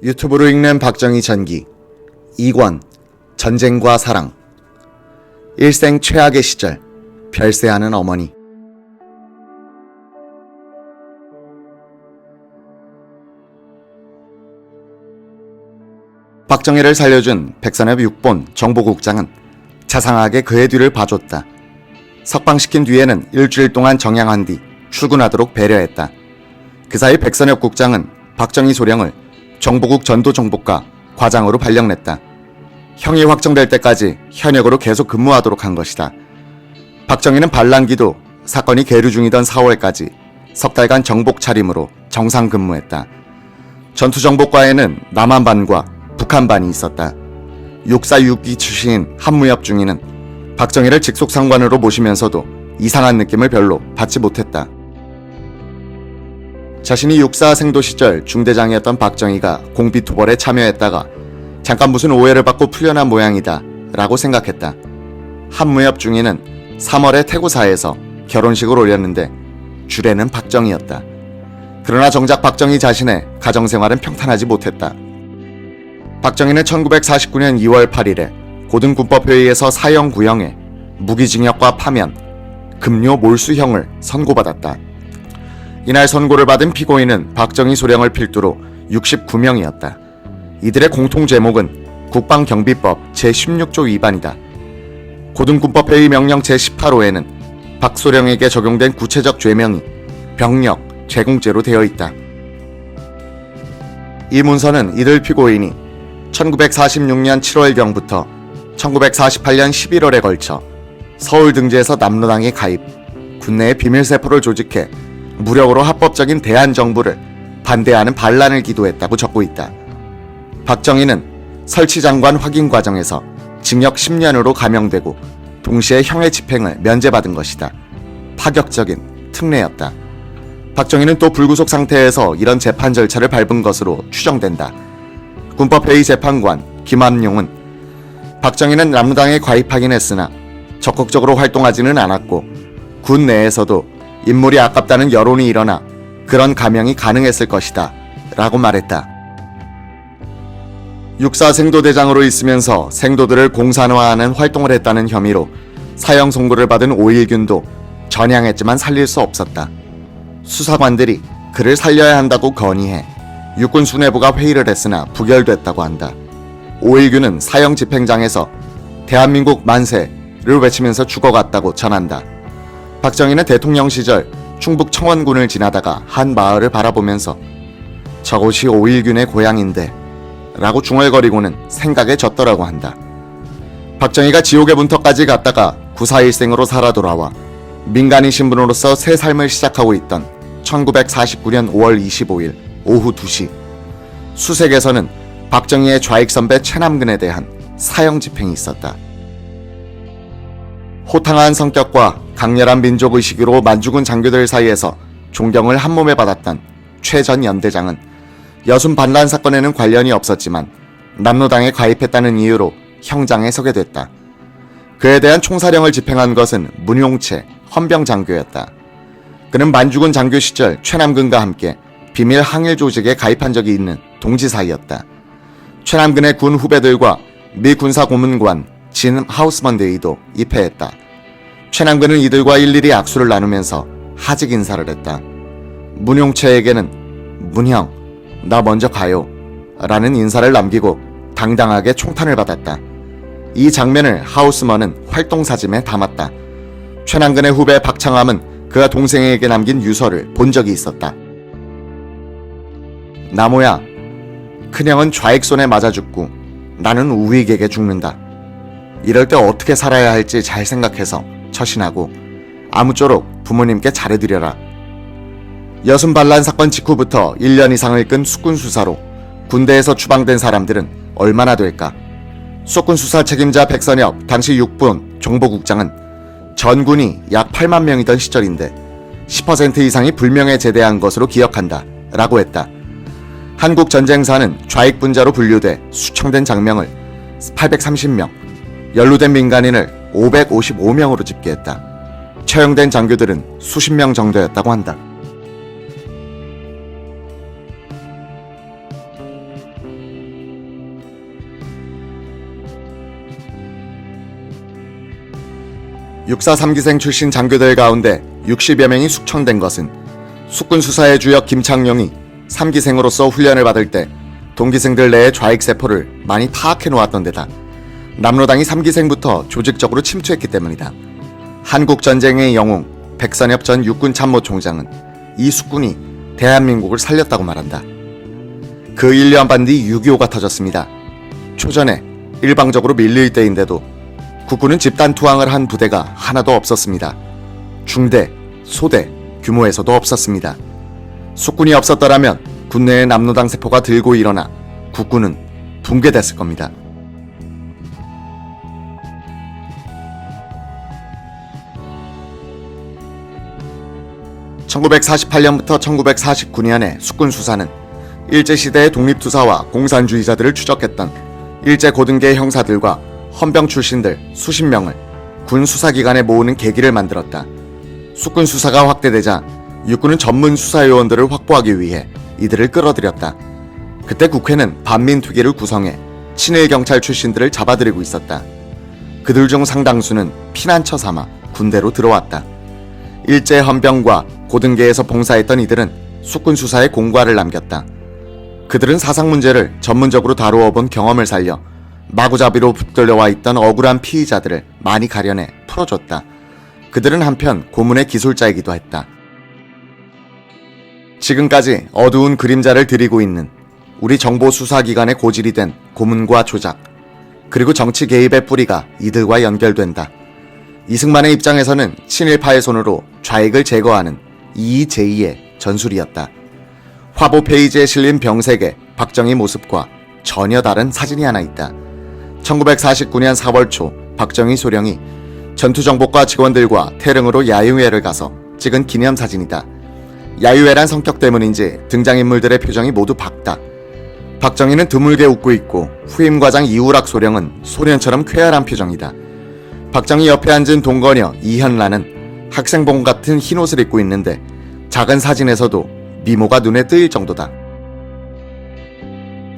유튜브로 읽는 박정희 전기 2권 전쟁과 사랑. 일생 최악의 시절 별세하는 어머니. 박정희를 살려준 백선엽 6본 정보국장은 자상하게 그의 뒤를 봐줬다. 석방시킨 뒤에는 일주일 동안 정양한 뒤 출근하도록 배려했다. 그 사이 백선엽 국장은 박정희 소령을 정보국 전도정보과 과장으로 발령냈다. 형이 확정될 때까지 현역으로 계속 근무하도록 한 것이다. 박정희는 반란기도 사건이 계류 중이던 4월까지 석 달간 정복 차림으로 정상 근무했다. 전투정보과에는 남한반과 북한반이 있었다. 육사 6기 출신인 한무엽 중위는 박정희를 직속 상관으로 모시면서도 이상한 느낌을 별로 받지 못했다. 자신이 육사 생도 시절 중대장이었던 박정희가 공비토벌에 참여했다가 잠깐 무슨 오해를 받고 풀려난 모양이다 라고 생각했다. 한무엽 중위는 3월에 태고사에서 결혼식을 올렸는데 주례는 박정희였다. 그러나 정작 박정희 자신의 가정생활은 평탄하지 못했다. 박정희는 1949년 2월 8일에 고등군법회의에서 사형 구형에 무기징역과 파면, 급료 몰수형을 선고받았다. 이날 선고를 받은 피고인은 박정희 소령을 필두로 69명이었다. 이들의 공통 제목은 국방경비법 제16조 위반이다. 고등군법회의 명령 제18호에는 박 소령에게 적용된 구체적 죄명이 병력, 제공죄로 되어 있다. 이 문서는 이들 피고인이 1946년 7월경부터 1948년 11월에 걸쳐 서울 등지에서 남로당에 가입, 군내에 비밀세포를 조직해 무력으로 합법적인 대한정부를 반대하는 반란을 기도했다고 적고 있다. 박정희는 설치장관 확인 과정에서 징역 10년으로 감형되고 동시에 형의 집행을 면제받은 것이다. 파격적인 특례였다. 박정희는 또 불구속 상태에서 이런 재판 절차를 밟은 것으로 추정된다. 군법회의 재판관 김한용은 박정희는 남로당에 가입하긴 했으나 적극적으로 활동하지는 않았고 군 내에서도 인물이 아깝다는 여론이 일어나 그런 감형이 가능했을 것이다 라고 말했다. 육사 생도대장으로 있으면서 생도들을 공산화하는 활동을 했다는 혐의로 사형 선고를 받은 오일균도 전향했지만 살릴 수 없었다. 수사관들이 그를 살려야 한다고 건의해 육군 수뇌부가 회의를 했으나 부결됐다고 한다. 오일균은 사형 집행장에서 대한민국 만세를 외치면서 죽어갔다고 전한다. 박정희는 대통령 시절 충북 청원군을 지나다가 한 마을을 바라보면서 저곳이 오일균의 고향인데 라고 중얼거리고는 생각에 젖더라고 한다. 박정희가 지옥의 문턱까지 갔다가 구사일생으로 살아 돌아와 민간인 신분으로서 새 삶을 시작하고 있던 1949년 5월 25일 오후 2시 수색에서는 박정희의 좌익 선배 최남근에 대한 사형 집행이 있었다. 호탕한 성격과 강렬한 민족의식으로 만주군 장교들 사이에서 존경을 한몸에 받았던 최 전 연대장은 여순 반란 사건에는 관련이 없었지만 남로당에 가입했다는 이유로 형장에 서게 됐다. 그에 대한 총사령을 집행한 것은 문용채 헌병 장교였다. 그는 만주군 장교 시절 최남근과 함께 비밀 항일 조직에 가입한 적이 있는 동지 사이였다. 최남근의 군 후배들과 미 군사 고문관 진 하우스먼 대위도 입회했다. 최남근은 이들과 일일이 악수를 나누면서 하직 인사를 했다. 문용채에게는 문형, 나 먼저 가요 라는 인사를 남기고 당당하게 총탄을 받았다. 이 장면을 하우스먼은 활동사진에 담았다. 최남근의 후배 박창함은 그가 동생에게 남긴 유서를 본 적이 있었다. 나모야, 큰형은 좌익 손에 맞아 죽고 나는 우익에게 죽는다. 이럴 때 어떻게 살아야 할지 잘 생각해서 처신하고 아무쪼록 부모님께 잘해드려라. 여순 반란 사건 직후부터 1년 이상을 끈 숙군 수사로 군대에서 추방된 사람들은 얼마나 될까? 숙군 수사 책임자 백선엽 당시 육군 정보국장은 전군이 약 8만 명이던 시절인데 10% 이상이 불명예 제대한 것으로 기억한다 라고 했다. 한국 전쟁사는 좌익 분자로 분류돼 수청된 장명을 830명, 연루된 민간인을 555명으로 집계했다. 처형된 장교들은 수십 명 정도였다고 한다. 육사 3기생 출신 장교들 가운데 60여 명이 숙청된 것은 숙군 수사의 주역 김창룡이 3기생으로서 훈련을 받을 때 동기생들 내의 좌익세포를 많이 파악해 놓았던 데다 남로당이 3기생부터 조직적으로 침투했기 때문이다. 한국전쟁의 영웅 백선엽 전 육군 참모총장은 이 숙군이 대한민국을 살렸다고 말한다. 그 1년 반 뒤 6.25가 터졌습니다. 초전에 일방적으로 밀릴 때인데도 국군은 집단 투항을 한 부대가 하나도 없었습니다. 중대, 소대 규모에서도 없었습니다. 숙군이 없었더라면 군내의 남로당 세포가 들고 일어나 국군은 붕괴됐을 겁니다. (1948년부터 1949년의) 숙군 수사는 일제시대의 독립투사와 공산주의자들을 추적했던 일제 고등계 형사들과 헌병 출신들 수십 명을 군 수사기관에 모으는 계기를 만들었다. 숙군 수사가 확대되자 육군은 전문 수사요원들을 확보하기 위해 이들을 끌어들였다. 그때 국회는 반민특위를 구성해 친일 경찰 출신들을 잡아들이고 있었다. 그들 중 상당수는 피난처 삼아 군대로 들어왔다. 일제 헌병과 고등계에서 봉사했던 이들은 숙군 수사에 공과를 남겼다. 그들은 사상 문제를 전문적으로 다루어 본 경험을 살려 마구잡이로 붙들려와 있던 억울한 피의자들을 많이 가려내 풀어줬다. 그들은 한편 고문의 기술자이기도 했다. 지금까지 어두운 그림자를 드리고 있는 우리 정보수사기관의 고질이 된 고문과 조작, 그리고 정치 개입의 뿌리가 이들과 연결된다. 이승만의 입장에서는 친일파의 손으로 좌익을 제거하는 이의제의의 전술이었다. 화보 페이지에 실린 병색의 박정희 모습과 전혀 다른 사진이 하나 있다. 1949년 4월 초 박정희 소령이 전투정보과 직원들과 태릉으로 야유회를 가서 찍은 기념사진이다. 야유회란 성격 때문인지 등장인물들의 표정이 모두 밝다. 박정희는 드물게 웃고 있고 후임과장 이우락 소령은 소년처럼 쾌활한 표정이다. 박정희 옆에 앉은 동거녀 이현란은 학생복 같은 흰옷을 입고 있는데 작은 사진에서도 미모가 눈에 띄일 정도다.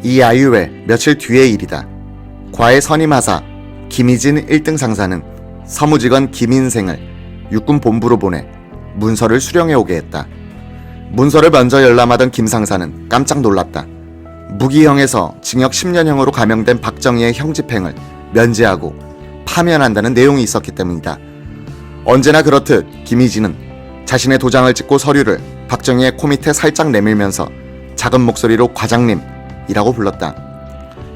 이 야유회 며칠 뒤의 일이다. 과의 선임하사 김희진 1등 상사는 서무직원 김인생을 육군 본부로 보내 문서를 수령해 오게 했다. 문서를 먼저 열람하던 김 상사는 깜짝 놀랐다. 무기형에서 징역 10년형으로 감형된 박정희의 형집행을 면제하고 파면한다는 내용이 있었기 때문이다. 언제나 그렇듯 김희진은 자신의 도장을 찍고 서류를 박정희의 코 밑에 살짝 내밀면서 작은 목소리로 과장님이라고 불렀다.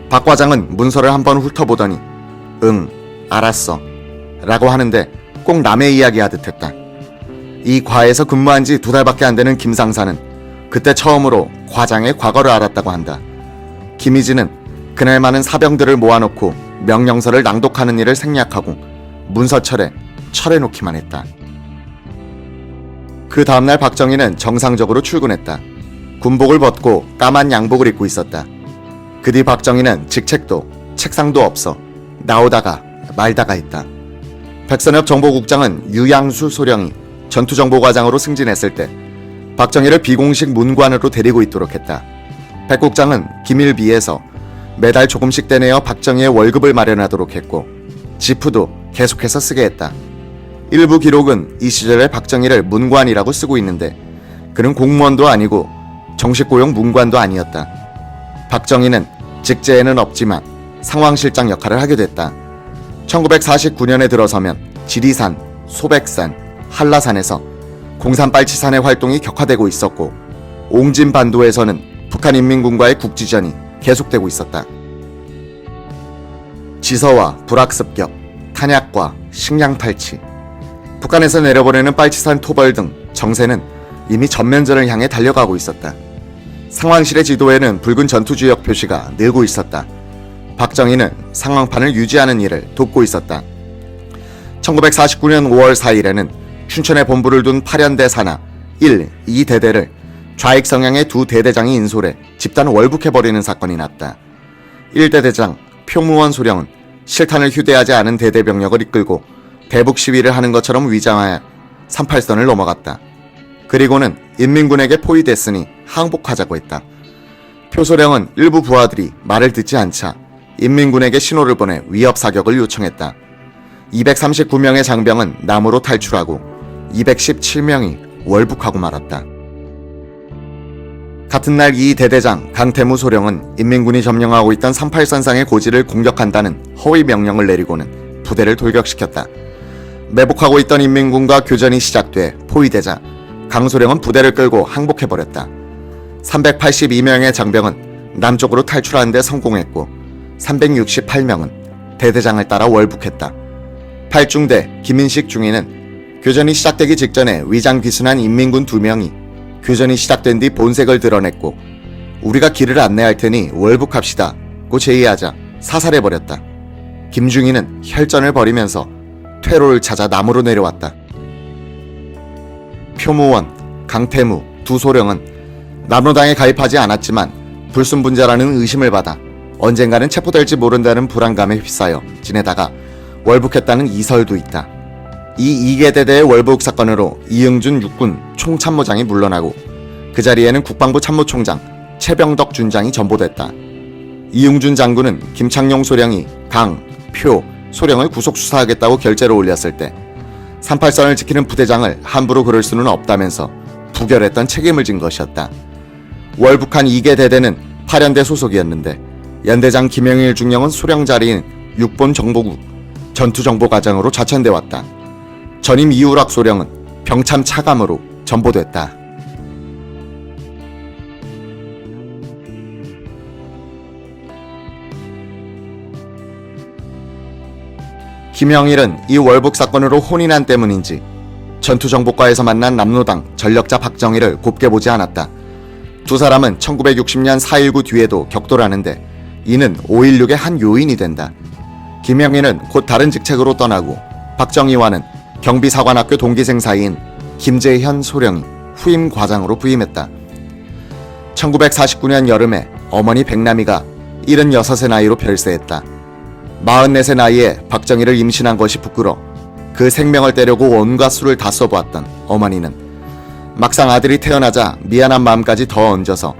박 과장은 문서를 한번 훑어보더니 응, 알았어 라고 하는데 꼭 남의 이야기 하듯 했다. 이 과에서 근무한 지 2달밖에 안 되는 김 상사는 그때 처음으로 과장의 과거를 알았다고 한다. 김희진은 그날 많은 사병들을 모아놓고 명령서를 낭독하는 일을 생략하고 문서철에 철해놓기만 했다. 그 다음날 박정희는 정상적으로 출근했다. 군복을 벗고 까만 양복을 입고 있었다. 그 뒤 박정희는 직책도 책상도 없어 나오다가 말다가 했다. 백선엽 정보국장은 유양수 소령이 전투정보과장으로 승진했을 때 박정희를 비공식 문관으로 데리고 있도록 했다. 백 국장은 기밀비에서 매달 조금씩 떼내어 박정희의 월급을 마련하도록 했고 지프도 계속해서 쓰게 했다. 일부 기록은 이 시절에 박정희를 문관이라고 쓰고 있는데 그는 공무원도 아니고 정식 고용 문관도 아니었다. 박정희는 직제에는 없지만 상황실장 역할을 하게 됐다. 1949년에 들어서면 지리산, 소백산, 한라산에서 공산빨치산의 활동이 격화되고 있었고 옹진반도에서는 북한인민군과의 국지전이 계속되고 있었다. 지서와 불학습격, 탄약과 식량탈취, 북한에서 내려보내는 빨치산 토벌 등 정세는 이미 전면전을 향해 달려가고 있었다. 상황실의 지도에는 붉은 전투지역 표시가 늘고 있었다. 박정희는 상황판을 유지하는 일을 돕고 있었다. 1949년 5월 4일에는 춘천에 본부를 둔 8연대 산하 1, 2대대를 좌익 성향의 2대대장이 인솔해 집단 월북해버리는 사건이 났다. 1대대장 표무원 소령은 실탄을 휴대하지 않은 대대병력을 이끌고 대북 시위를 하는 것처럼 위장하여 38선을 넘어갔다. 그리고는 인민군에게 포위됐으니 항복하자고 했다. 표소령은 일부 부하들이 말을 듣지 않자 인민군에게 신호를 보내 위협 사격을 요청했다. 239명의 장병은 남으로 탈출하고 217명이 월북하고 말았다. 같은 날 이 대대장 강태무 소령은 인민군이 점령하고 있던 38선상의 고지를 공격한다는 허위 명령을 내리고는 부대를 돌격시켰다. 매복하고 있던 인민군과 교전이 시작돼 포위되자 강 소령은 부대를 끌고 항복해버렸다. 382명의 장병은 남쪽으로 탈출하는 데 성공했고 368명은 대대장을 따라 월북했다. 8중대 김인식 중위는 교전이 시작되기 직전에 위장 귀순한 인민군 2명이 교전이 시작된 뒤 본색을 드러냈고 우리가 길을 안내할 테니 월북합시다고 제의하자 사살해버렸다. 김중희는 혈전을 벌이면서 퇴로를 찾아 남으로 내려왔다. 표무원, 강태무, 2 소령은 남로당에 가입하지 않았지만 불순분자라는 의심을 받아 언젠가는 체포될지 모른다는 불안감에 휩싸여 지내다가 월북했다는 이설도 있다. 이 2개 대대의 월북 사건으로 이응준 육군 총참모장이 물러나고 그 자리에는 국방부 참모총장 최병덕 준장이 전보됐다. 이응준 장군은 김창룡 소령이 강, 표, 소령을 구속 수사하겠다고 결재를 올렸을 때 38선을 지키는 부대장을 함부로 그럴 수는 없다면서 부결했던 책임을 진 것이었다. 월북한 2개 대대는 8연대 소속이었는데 연대장 김영일 중령은 소령 자리인 6본 정보국 전투정보과장으로 좌천돼 왔다. 전임 이우락 소령은 병참 차감으로 전보됐다. 김영일은 이 월북 사건으로 혼이 난 때문인지 전투정보과에서 만난 남로당 전력자 박정희를 곱게 보지 않았다. 두 사람은 1960년 4.19 뒤에도 격돌하는데 이는 5.16의 한 요인이 된다. 김영일은 곧 다른 직책으로 떠나고 박정희와는 경비사관학교 동기생 사이인 김재현 소령이 후임 과장으로 부임했다. 1949년 여름에 어머니 백남이가 76의 나이로 별세했다. 44의 나이에 박정희를 임신한 것이 부끄러 그 생명을 떼려고 온갖 수를 다 써보았던 어머니는 막상 아들이 태어나자 미안한 마음까지 더 얹어서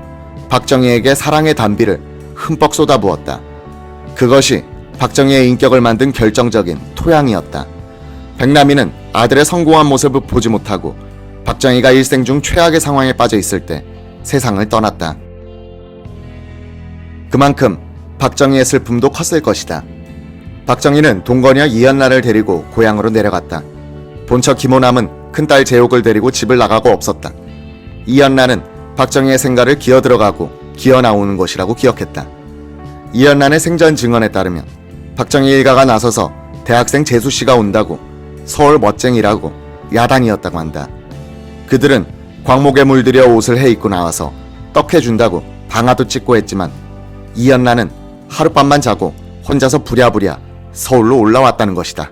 박정희에게 사랑의 단비를 흠뻑 쏟아부었다. 그것이 박정희의 인격을 만든 결정적인 토양이었다. 백남이는 아들의 성공한 모습을 보지 못하고 박정희가 일생 중 최악의 상황에 빠져 있을 때 세상을 떠났다. 그만큼 박정희의 슬픔도 컸을 것이다. 박정희는 동거녀 이연나를 데리고 고향으로 내려갔다. 본처 김호남은 큰딸 재옥을 데리고 집을 나가고 없었다. 이연나는 박정희의 생가를 기어 들어가고 기어 나오는 것이라고 기억했다. 이연나의 생전 증언에 따르면 박정희 일가가 나서서 대학생 재수씨가 온다고 서울 멋쟁이라고 야단이었다고 한다. 그들은 광목에 물들여 옷을 해입고 나와서 떡해준다고 방아도 찍고 했지만 이연나는 하룻밤만 자고 혼자서 부랴부랴 서울로 올라왔다는 것이다.